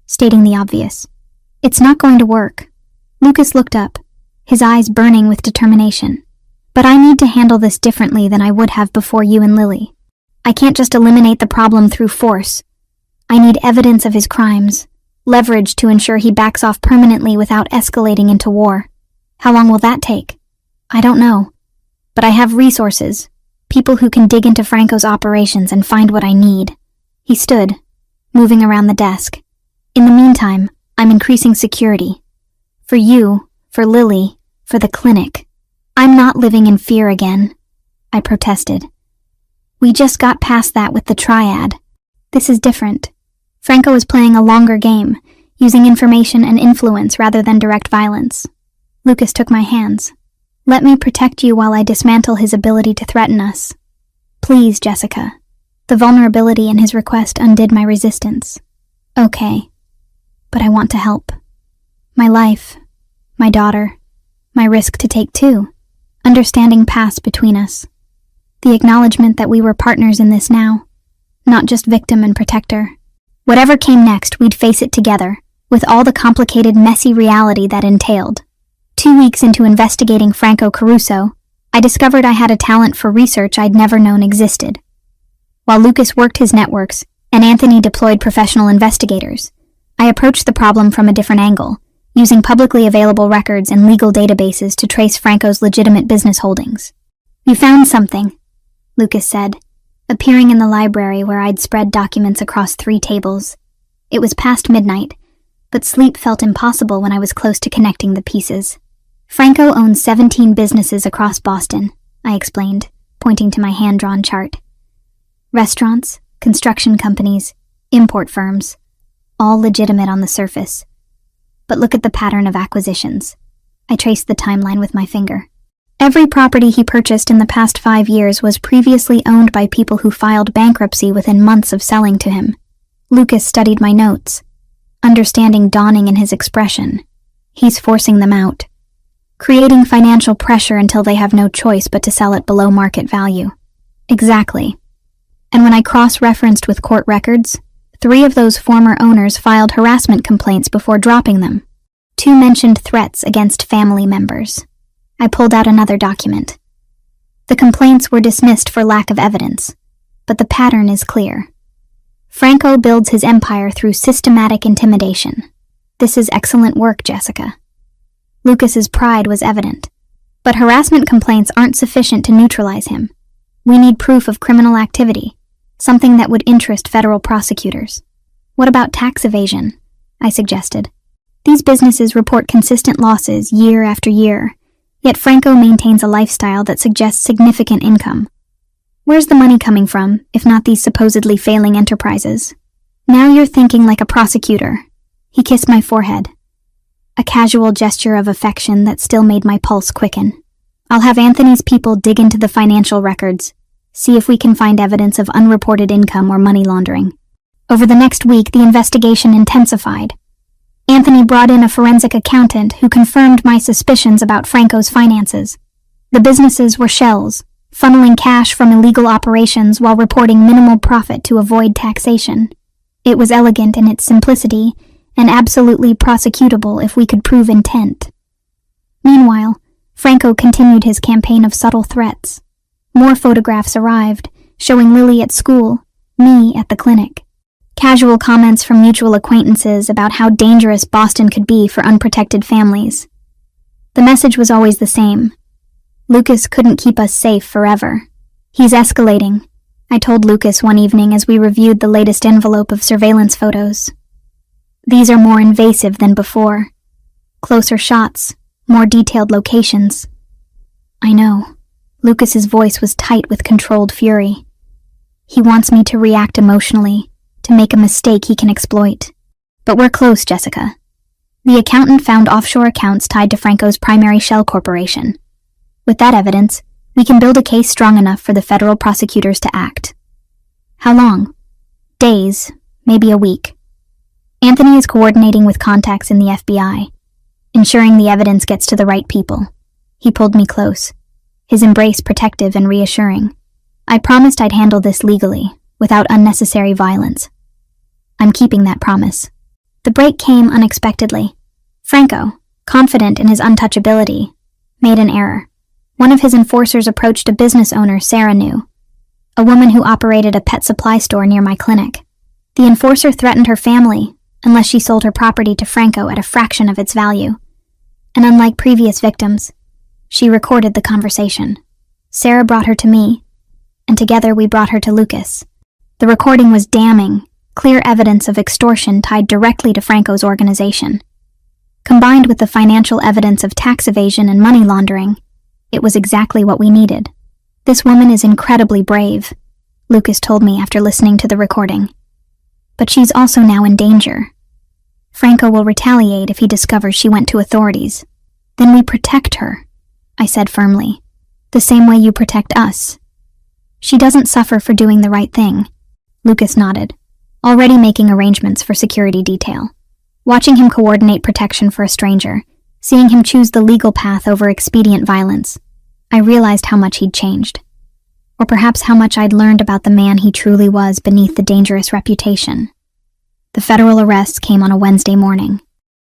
stating the obvious. "It's not going to work." Lucas looked up, his eyes burning with determination. "But I need to handle this differently than I would have before you and Lily. I can't just eliminate the problem through force. I need evidence of his crimes, leverage to ensure he backs off permanently without escalating into war. How long will that take? I don't know. But I have resources, people who can dig into Franco's operations and find what I need." He stood, moving around the desk. "In the meantime, I'm increasing security. For you, for Lily, for the clinic. I'm not living in fear again," I protested. "We just got past that with the triad. This is different. Franco is playing a longer game, using information and influence rather than direct violence." Lucas took my hands. "Let me protect you while I dismantle his ability to threaten us. Please, Jessica." The vulnerability in his request undid my resistance. "Okay, but I want to help. My life, my daughter, my risk to take too. Understanding passed between us. The acknowledgement that we were partners in this now, not just victim and protector. Whatever came next, we'd face it together, with all the complicated, messy reality that entailed. 2 weeks into investigating Franco Caruso, I discovered I had a talent for research I'd never known existed. While Lucas worked his networks and Anthony deployed professional investigators, I approached the problem from a different angle, using publicly available records and legal databases to trace Franco's legitimate business holdings. "You found something," Lucas said, appearing in the library where I'd spread documents across 3 tables. It was past midnight, but sleep felt impossible when I was close to connecting the pieces. "Franco owns 17 businesses across Boston," I explained, pointing to my hand-drawn chart. "Restaurants, construction companies, import firms, all legitimate on the surface. But look at the pattern of acquisitions." I traced the timeline with my finger. Every property he purchased in the past 5 years was previously owned by people who filed bankruptcy within months of selling to him. Lucas studied my notes, understanding dawning in his expression. He's forcing them out, creating financial pressure until they have no choice but to sell it below market value. Exactly. And when I cross-referenced with court records, 3 of those former owners filed harassment complaints before dropping them. 2 mentioned threats against family members. I pulled out another document. The complaints were dismissed for lack of evidence, but the pattern is clear. Franco builds his empire through systematic intimidation. This is excellent work, Jessica. Lucas's pride was evident, but harassment complaints aren't sufficient to neutralize him. We need proof of criminal activity, something that would interest federal prosecutors. "What about tax evasion?" I suggested. "These businesses report consistent losses year after year, yet Franco maintains a lifestyle that suggests significant income. Where's the money coming from, if not these supposedly failing enterprises?" "Now you're thinking like a prosecutor." He kissed my forehead, a casual gesture of affection that still made my pulse quicken. "I'll have Anthony's people dig into the financial records, see if we can find evidence of unreported income or money laundering." Over the next week, the investigation intensified. Anthony brought in a forensic accountant who confirmed my suspicions about Franco's finances. The businesses were shells, funneling cash from illegal operations while reporting minimal profit to avoid taxation. It was elegant in its simplicity and absolutely prosecutable if we could prove intent. Meanwhile, Franco continued his campaign of subtle threats. More photographs arrived, showing Lily at school, me at the clinic. Casual comments from mutual acquaintances about how dangerous Boston could be for unprotected families. The message was always the same. Lucas couldn't keep us safe forever. "He's escalating," I told Lucas one evening as we reviewed the latest envelope of surveillance photos. "These are more invasive than before. Closer shots, more detailed locations. I know. Lucas's voice was tight with controlled fury. He wants me to react emotionally, to make a mistake he can exploit. But we're close, Jessica. The accountant found offshore accounts tied to Franco's primary shell corporation. With that evidence, we can build a case strong enough for the federal prosecutors to act. How long? Days, maybe a week. Anthony is coordinating with contacts in the FBI, ensuring the evidence gets to the right people. He pulled me close, his embrace protective and reassuring. I promised I'd handle this legally, without unnecessary violence. I'm keeping that promise. The break came unexpectedly. Franco, confident in his untouchability, made an error. One of his enforcers approached a business owner Sarah knew, a woman who operated a pet supply store near my clinic. The enforcer threatened her family unless she sold her property to Franco at a fraction of its value. And unlike previous victims, she recorded the conversation. Sarah brought her to me, and together we brought her to Lucas. The recording was damning, clear evidence of extortion tied directly to Franco's organization. Combined with the financial evidence of tax evasion and money laundering, it was exactly what we needed. This woman is incredibly brave, Lucas told me after listening to the recording. But she's also now in danger. Franco will retaliate if he discovers she went to authorities. Then we protect her, I said firmly, the same way you protect us. She doesn't suffer for doing the right thing. Lucas nodded, already making arrangements for security detail. Watching him coordinate protection for a stranger, seeing him choose the legal path over expedient violence, I realized how much he'd changed. Or perhaps how much I'd learned about the man he truly was beneath the dangerous reputation. The federal arrests came on a Wednesday morning.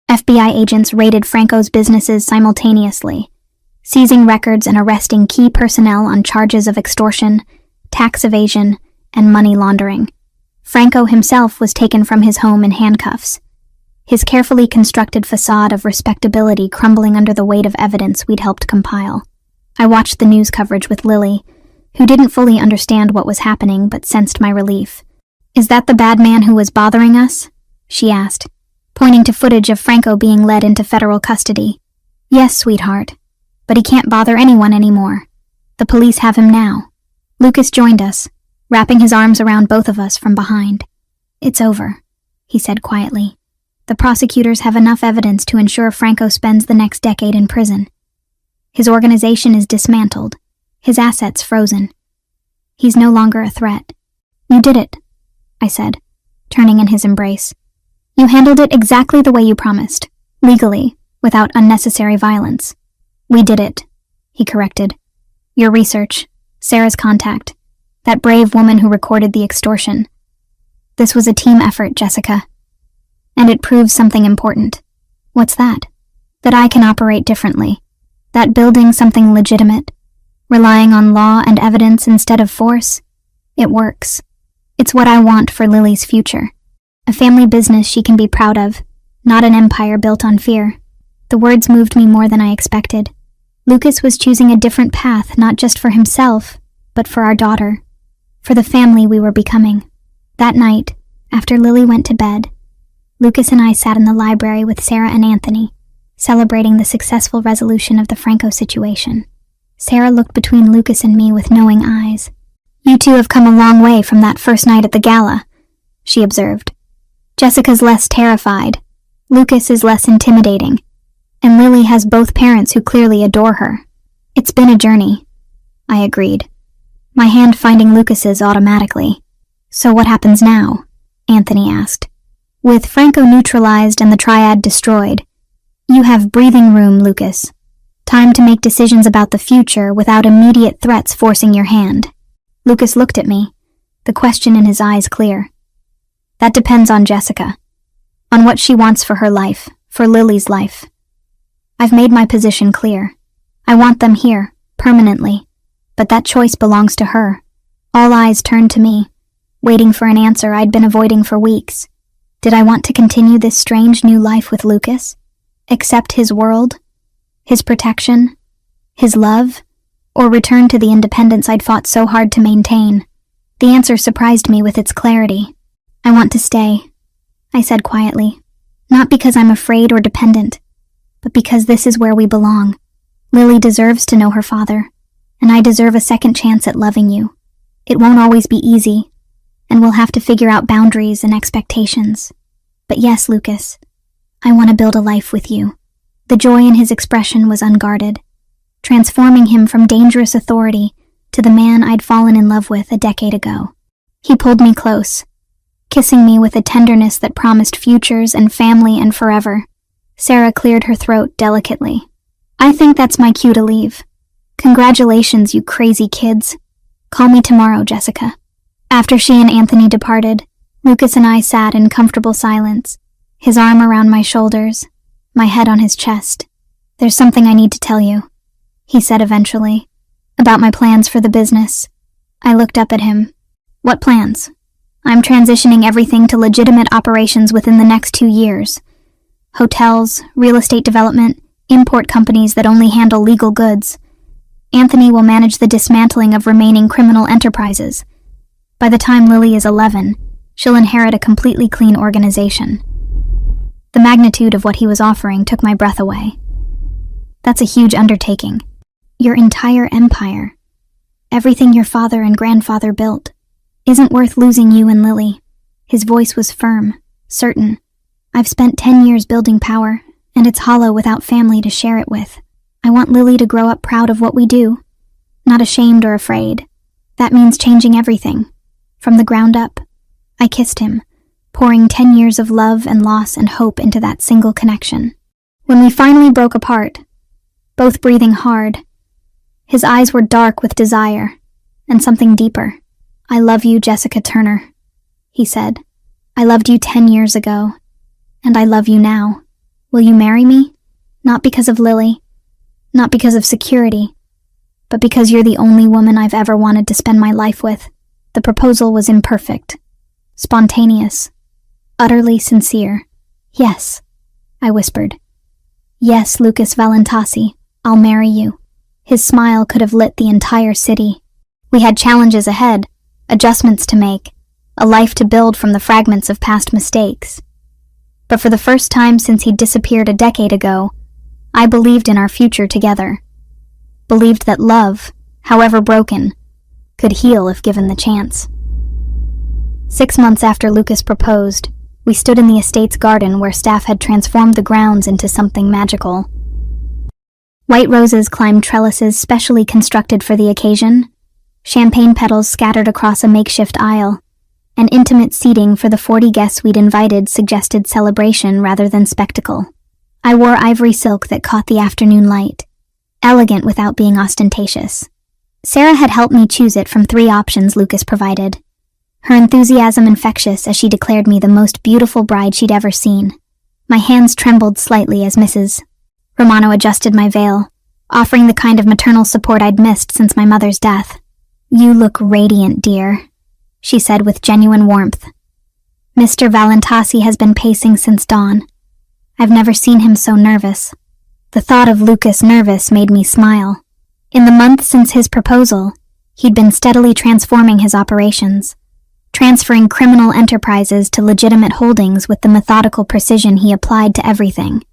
FBI agents raided Franco's businesses simultaneously, seizing records and arresting key personnel on charges of extortion, tax evasion, and money laundering. Franco himself was taken from his home in handcuffs, his carefully constructed facade of respectability crumbling under the weight of evidence we'd helped compile. I watched the news coverage with Lily, who didn't fully understand what was happening but sensed my relief. "Is that the bad man who was bothering us?" she asked, pointing to footage of Franco being led into federal custody. "Yes, sweetheart, but he can't bother anyone anymore. The police have him now." Lucas joined us, wrapping his arms around both of us from behind. "It's over," he said quietly. "The prosecutors have enough evidence to ensure Franco spends the next decade in prison. His organization is dismantled, his assets frozen. He's no longer a threat." "You did it," I said, turning in his embrace. "You handled it exactly the way you promised, legally, without unnecessary violence." "We did it," he corrected. "Your research, Sarah's contact, that brave woman who recorded the extortion. This was a team effort, Jessica. And it proves something important." "What's that?" "That I can operate differently. That building something legitimate, relying on law and evidence instead of force, it works. It's what I want for Lily's future. A family business she can be proud of, not an empire built on fear." The words moved me more than I expected. Lucas was choosing a different path, not just for himself, but for our daughter, for the family we were becoming. That night, after Lily went to bed, Lucas and I sat in the library with Sarah and Anthony, celebrating the successful resolution of the Franco situation. Sarah looked between Lucas and me with knowing eyes. "You two have come a long way from that first night at the gala," she observed. "Jessica's less terrified, Lucas is less intimidating, and Lily has both parents who clearly adore her. It's been a journey," I agreed, my hand finding Lucas's automatically. "So what happens now?" Anthony asked. "With Franco neutralized and the triad destroyed, you have breathing room, Lucas. Time to make decisions about the future without immediate threats forcing your hand." Lucas looked at me, the question in his eyes clear. "That depends on Jessica, on what she wants for her life, for Lily's life. I've made my position clear. I want them here, permanently, but that choice belongs to her." All eyes turned to me, waiting for an answer I'd been avoiding for weeks. Did I want to continue this strange new life with Lucas? Accept his world, his protection, his love, or return to the independence I'd fought so hard to maintain? The answer surprised me with its clarity. "I want to stay," I said quietly, "not because I'm afraid or dependent, but because this is where we belong. Lily deserves to know her father, and I deserve a second chance at loving you. It won't always be easy, and we'll have to figure out boundaries and expectations. But yes, Lucas, I want to build a life with you." The joy in his expression was unguarded, transforming him from dangerous authority to the man I'd fallen in love with a decade ago. He pulled me close, kissing me with a tenderness that promised futures and family and forever. Sarah cleared her throat delicately. "I think that's my cue to leave. Congratulations, you crazy kids. Call me tomorrow, Jessica." After she and Anthony departed, Lucas and I sat in comfortable silence, his arm around my shoulders, my head on his chest. "There's something I need to tell you," he said eventually, "about my plans for the business." I looked up at him. "What plans?" "I'm transitioning everything to legitimate operations within the next 2 years. Hotels, real estate development, import companies that only handle legal goods. Anthony will manage the dismantling of remaining criminal enterprises. By the time Lily is 11, she'll inherit a completely clean organization." The magnitude of what he was offering took my breath away. "That's a huge undertaking. Your entire empire, everything your father and grandfather built, isn't worth losing you and Lily." His voice was firm, certain. "I've spent 10 years building power, and it's hollow without family to share it with. I want Lily to grow up proud of what we do, not ashamed or afraid. That means changing everything, from the ground up." I kissed him, pouring 10 years of love and loss and hope into that single connection. When we finally broke apart, both breathing hard, his eyes were dark with desire and something deeper. "I love you, Jessica Turner," he said. "I loved you 10 years ago, and I love you now. Will you marry me? Not because of Lily, not because of security, but because you're the only woman I've ever wanted to spend my life with." The proposal was imperfect, spontaneous, utterly sincere. "Yes," I whispered. "Yes, Lucas Valentasi, I'll marry you." His smile could have lit the entire city. We had challenges ahead, adjustments to make, a life to build from the fragments of past mistakes. But for the first time since he'd disappeared a decade ago, I believed in our future together. Believed that love, however broken, could heal if given the chance. 6 months after Lucas proposed, we stood in the estate's garden where staff had transformed the grounds into something magical. White roses climbed trellises specially constructed for the occasion, champagne petals scattered across a makeshift aisle, and intimate seating for the 40 guests we'd invited suggested celebration rather than spectacle. I wore ivory silk that caught the afternoon light, elegant without being ostentatious. Sarah had helped me choose it from 3 options Lucas provided, her enthusiasm infectious as she declared me the most beautiful bride she'd ever seen. My hands trembled slightly as Mrs. Romano adjusted my veil, offering the kind of maternal support I'd missed since my mother's death. "You look radiant, dear," she said with genuine warmth. "Mr. Valentasi has been pacing since dawn. I've never seen him so nervous." The thought of Lucas nervous made me smile. In the month since his proposal, he'd been steadily transforming his operations, transferring criminal enterprises to legitimate holdings with the methodical precision he applied to everything.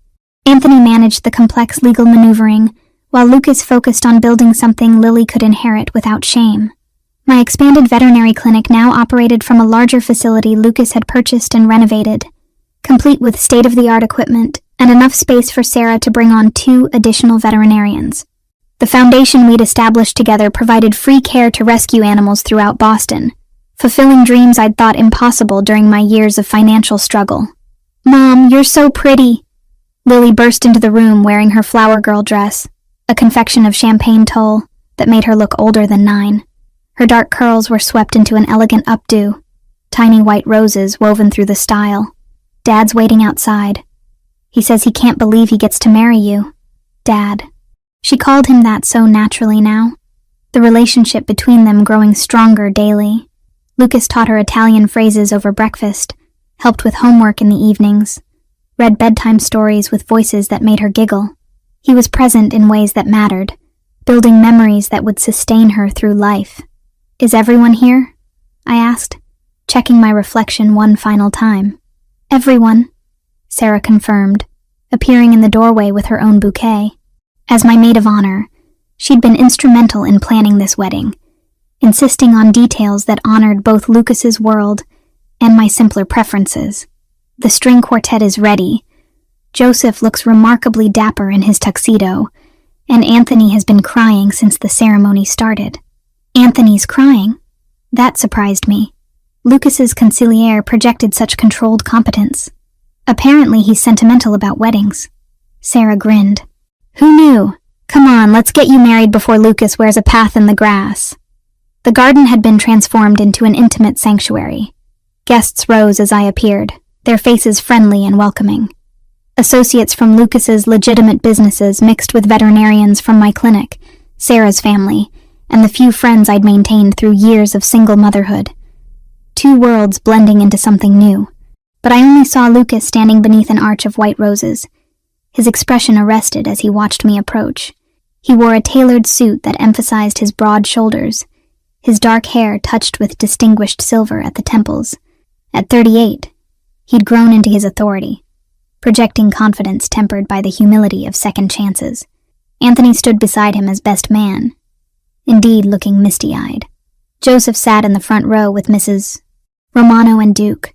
Anthony managed the complex legal maneuvering, while Lucas focused on building something Lily could inherit without shame. My expanded veterinary clinic now operated from a larger facility Lucas had purchased and renovated, complete with state-of-the-art equipment and enough space for Sarah to bring on 2 additional veterinarians. The foundation we'd established together provided free care to rescue animals throughout Boston, fulfilling dreams I'd thought impossible during my years of financial struggle. "Mom, you're so pretty!" Lily burst into the room wearing her flower girl dress, a confection of champagne tulle that made her look older than 9. Her dark curls were swept into an elegant updo, tiny white roses woven through the style. "Dad's waiting outside. He says he can't believe he gets to marry you. Dad." She called him that so naturally now, the relationship between them growing stronger daily. Lucas taught her Italian phrases over breakfast, helped with homework in the evenings, read bedtime stories with voices that made her giggle. He was present in ways that mattered, building memories that would sustain her through life. "Is everyone here?" I asked, checking my reflection one final time. "Everyone," Sarah confirmed, appearing in the doorway with her own bouquet. As my maid of honor, she'd been instrumental in planning this wedding, insisting on details that honored both Lucas's world and my simpler preferences. The string quartet is ready. Joseph looks remarkably dapper in his tuxedo, and Anthony has been crying since the ceremony started. Anthony's crying? That surprised me. Lucas's consigliere projected such controlled competence. Apparently he's sentimental about weddings. Sarah grinned. Who knew? Come on, let's get you married before Lucas wears a path in the grass. The garden had been transformed into an intimate sanctuary. Guests rose as I appeared, their faces friendly and welcoming. Associates from Lucas's legitimate businesses mixed with veterinarians from my clinic, Sarah's family, and the few friends I'd maintained through years of single motherhood. Two worlds blending into something new. But I only saw Lucas standing beneath an arch of white roses, his expression arrested as he watched me approach. He wore a tailored suit that emphasized his broad shoulders, his dark hair touched with distinguished silver at the temples. At 38, he'd grown into his authority, projecting confidence tempered by the humility of second chances. Anthony stood beside him as best man, indeed looking misty-eyed. Joseph sat in the front row with Mrs. Romano and Duke,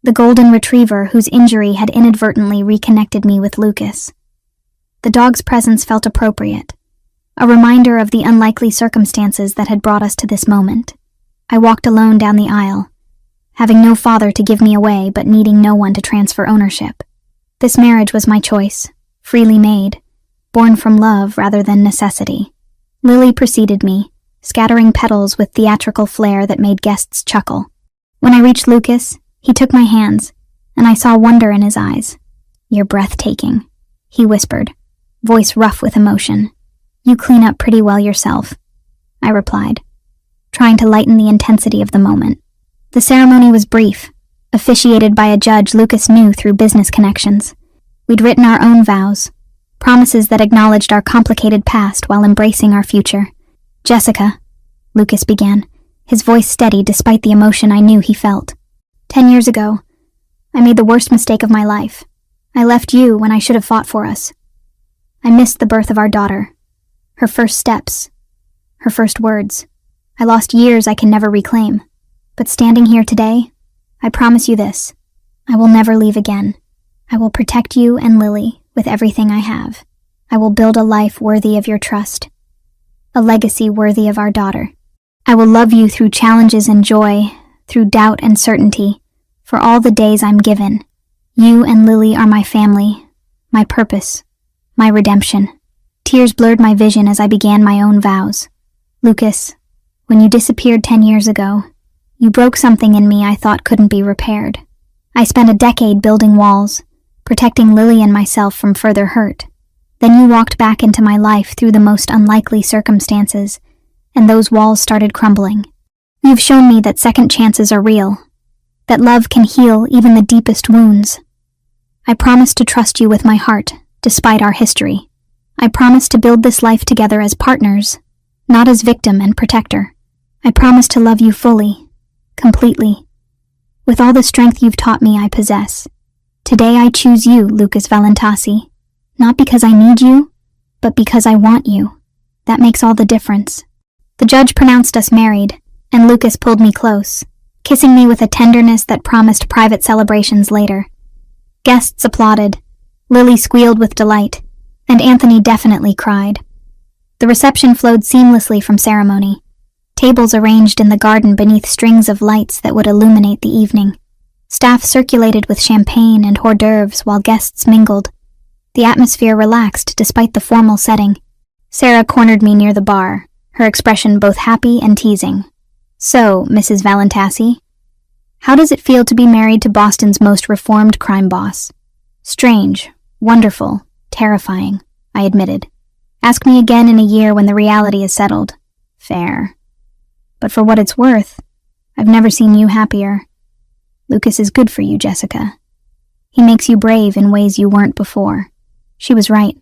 the golden retriever whose injury had inadvertently reconnected me with Lucas. The dog's presence felt appropriate, a reminder of the unlikely circumstances that had brought us to this moment. I walked alone down the aisle, having no father to give me away but needing no one to transfer ownership. This marriage was my choice, freely made, born from love rather than necessity. Lily preceded me, scattering petals with theatrical flair that made guests chuckle. When I reached Lucas, he took my hands, and I saw wonder in his eyes. You're breathtaking, he whispered, voice rough with emotion. You clean up pretty well yourself, I replied, trying to lighten the intensity of the moment. The ceremony was brief, officiated by a judge Lucas knew through business connections. We'd written our own vows, promises that acknowledged our complicated past while embracing our future. Jessica, Lucas began, his voice steady despite the emotion I knew he felt. 10 years ago, I made the worst mistake of my life. I left you when I should have fought for us. I missed the birth of our daughter, her first steps, her first words. I lost years I can never reclaim. But standing here today, I promise you this. I will never leave again. I will protect you and Lily with everything I have. I will build a life worthy of your trust, a legacy worthy of our daughter. I will love you through challenges and joy, through doubt and certainty, for all the days I'm given. You and Lily are my family, my purpose, my redemption. Tears blurred my vision as I began my own vows. Lucas, when you disappeared 10 years ago, you broke something in me I thought couldn't be repaired. I spent a decade building walls, protecting Lily and myself from further hurt. Then you walked back into my life through the most unlikely circumstances, and those walls started crumbling. You've shown me that second chances are real, that love can heal even the deepest wounds. I promise to trust you with my heart, despite our history. I promise to build this life together as partners, not as victim and protector. I promise to love you fully, completely, with all the strength you've taught me I possess. Today I choose you, Lucas Valentasi, not because I need you, but because I want you. That makes all the difference. The judge pronounced us married, and Lucas pulled me close, kissing me with a tenderness that promised private celebrations later. Guests applauded, Lily squealed with delight, and Anthony definitely cried. The reception flowed seamlessly from ceremony, tables arranged in the garden beneath strings of lights that would illuminate the evening. Staff circulated with champagne and hors d'oeuvres while guests mingled. The atmosphere relaxed despite the formal setting. Sarah cornered me near the bar, her expression both happy and teasing. So, Mrs. Valentasi, how does it feel to be married to Boston's most reformed crime boss? Strange, wonderful, terrifying, I admitted. Ask me again in a year when the reality is settled. Fair. But for what it's worth, I've never seen you happier. Lucas is good for you, Jessica. He makes you brave in ways you weren't before. She was right.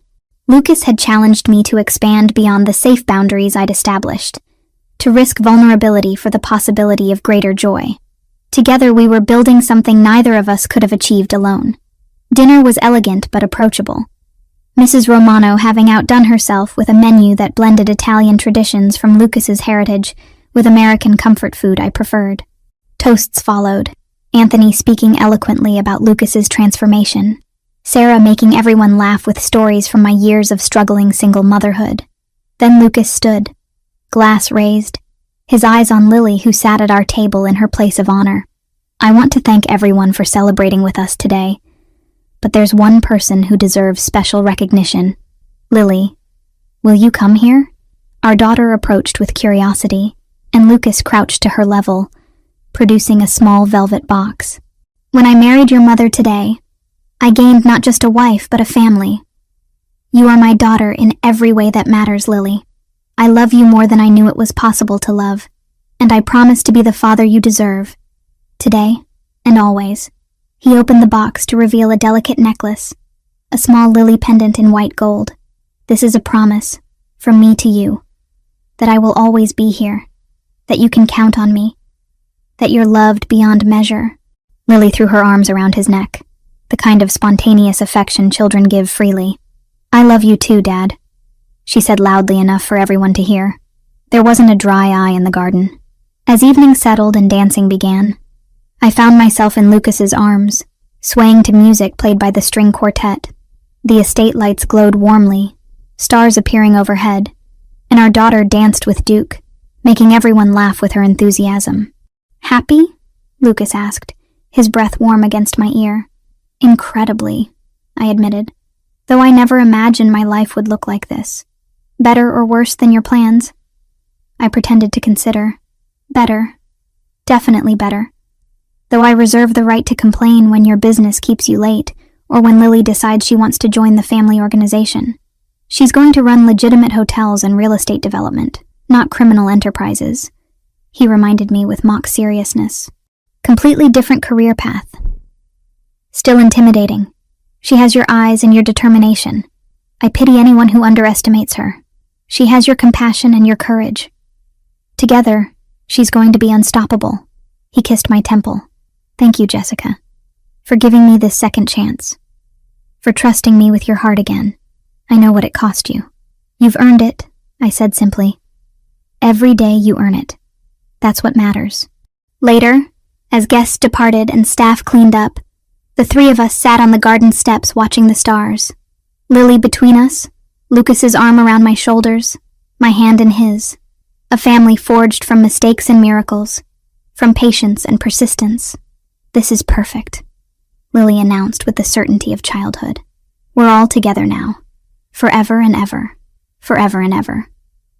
Lucas had challenged me to expand beyond the safe boundaries I'd established, to risk vulnerability for the possibility of greater joy. Together we were building something neither of us could have achieved alone. Dinner was elegant but approachable. Mrs. Romano having outdone herself with a menu that blended Italian traditions from Lucas's heritage with American comfort food I preferred. Toasts followed, Anthony speaking eloquently about Lucas's transformation, Sarah making everyone laugh with stories from my years of struggling single motherhood. Then Lucas stood, glass raised, his eyes on Lily, who sat at our table in her place of honor. I want to thank everyone for celebrating with us today, but there's one person who deserves special recognition. Lily, will you come here? Our daughter approached with curiosity, and Lucas crouched to her level, producing a small velvet box. When I married your mother today, I gained not just a wife, but a family. You are my daughter in every way that matters, Lily. I love you more than I knew it was possible to love, and I promise to be the father you deserve, today and always. He opened the box to reveal a delicate necklace, a small lily pendant in white gold. This is a promise, from me to you, that I will always be here, that you can count on me, that you're loved beyond measure. Lily threw her arms around his neck, the kind of spontaneous affection children give freely. I love you too, Dad, she said loudly enough for everyone to hear. There wasn't a dry eye in the garden. As evening settled and dancing began, I found myself in Lucas's arms, swaying to music played by the string quartet. The estate lights glowed warmly, stars appearing overhead, and our daughter danced with Duke, making everyone laugh with her enthusiasm. Happy? Lucas asked, his breath warm against my ear. Incredibly, I admitted, though I never imagined my life would look like this. Better or worse than your plans? I pretended to consider. Better. Definitely better. Though I reserve the right to complain when your business keeps you late, or when Lily decides she wants to join the family organization. She's going to run legitimate hotels and real estate development, not criminal enterprises, he reminded me with mock seriousness. Completely different career path. Still intimidating. She has your eyes and your determination. I pity anyone who underestimates her. She has your compassion and your courage. Together, she's going to be unstoppable. He kissed my temple. Thank you, Jessica, for giving me this second chance, for trusting me with your heart again. I know what it cost you. You've earned it, I said simply. Every day you earn it. That's what matters. Later, as guests departed and staff cleaned up, the three of us sat on the garden steps watching the stars. Lily between us, Lucas's arm around my shoulders, my hand in his. A family forged from mistakes and miracles, from patience and persistence. This is perfect, Lily announced with the certainty of childhood. We're all together now. Forever and ever. Forever and ever.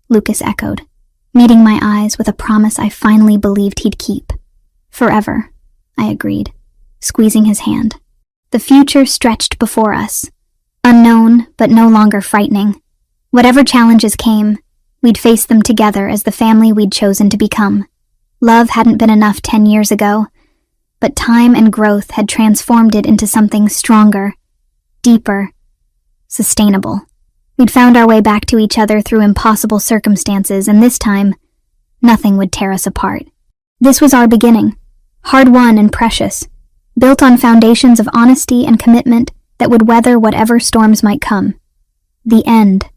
Lucas echoed, meeting my eyes with a promise I finally believed he'd keep. Forever, I agreed, squeezing his hand. The future stretched before us, unknown but no longer frightening. Whatever challenges came, we'd face them together as the family we'd chosen to become. Love hadn't been enough 10 years ago, but time and growth had transformed it into something stronger, deeper, sustainable. We'd found our way back to each other through impossible circumstances, and this time, nothing would tear us apart. This was our beginning, hard-won and precious, built on foundations of honesty and commitment that would weather whatever storms might come. The end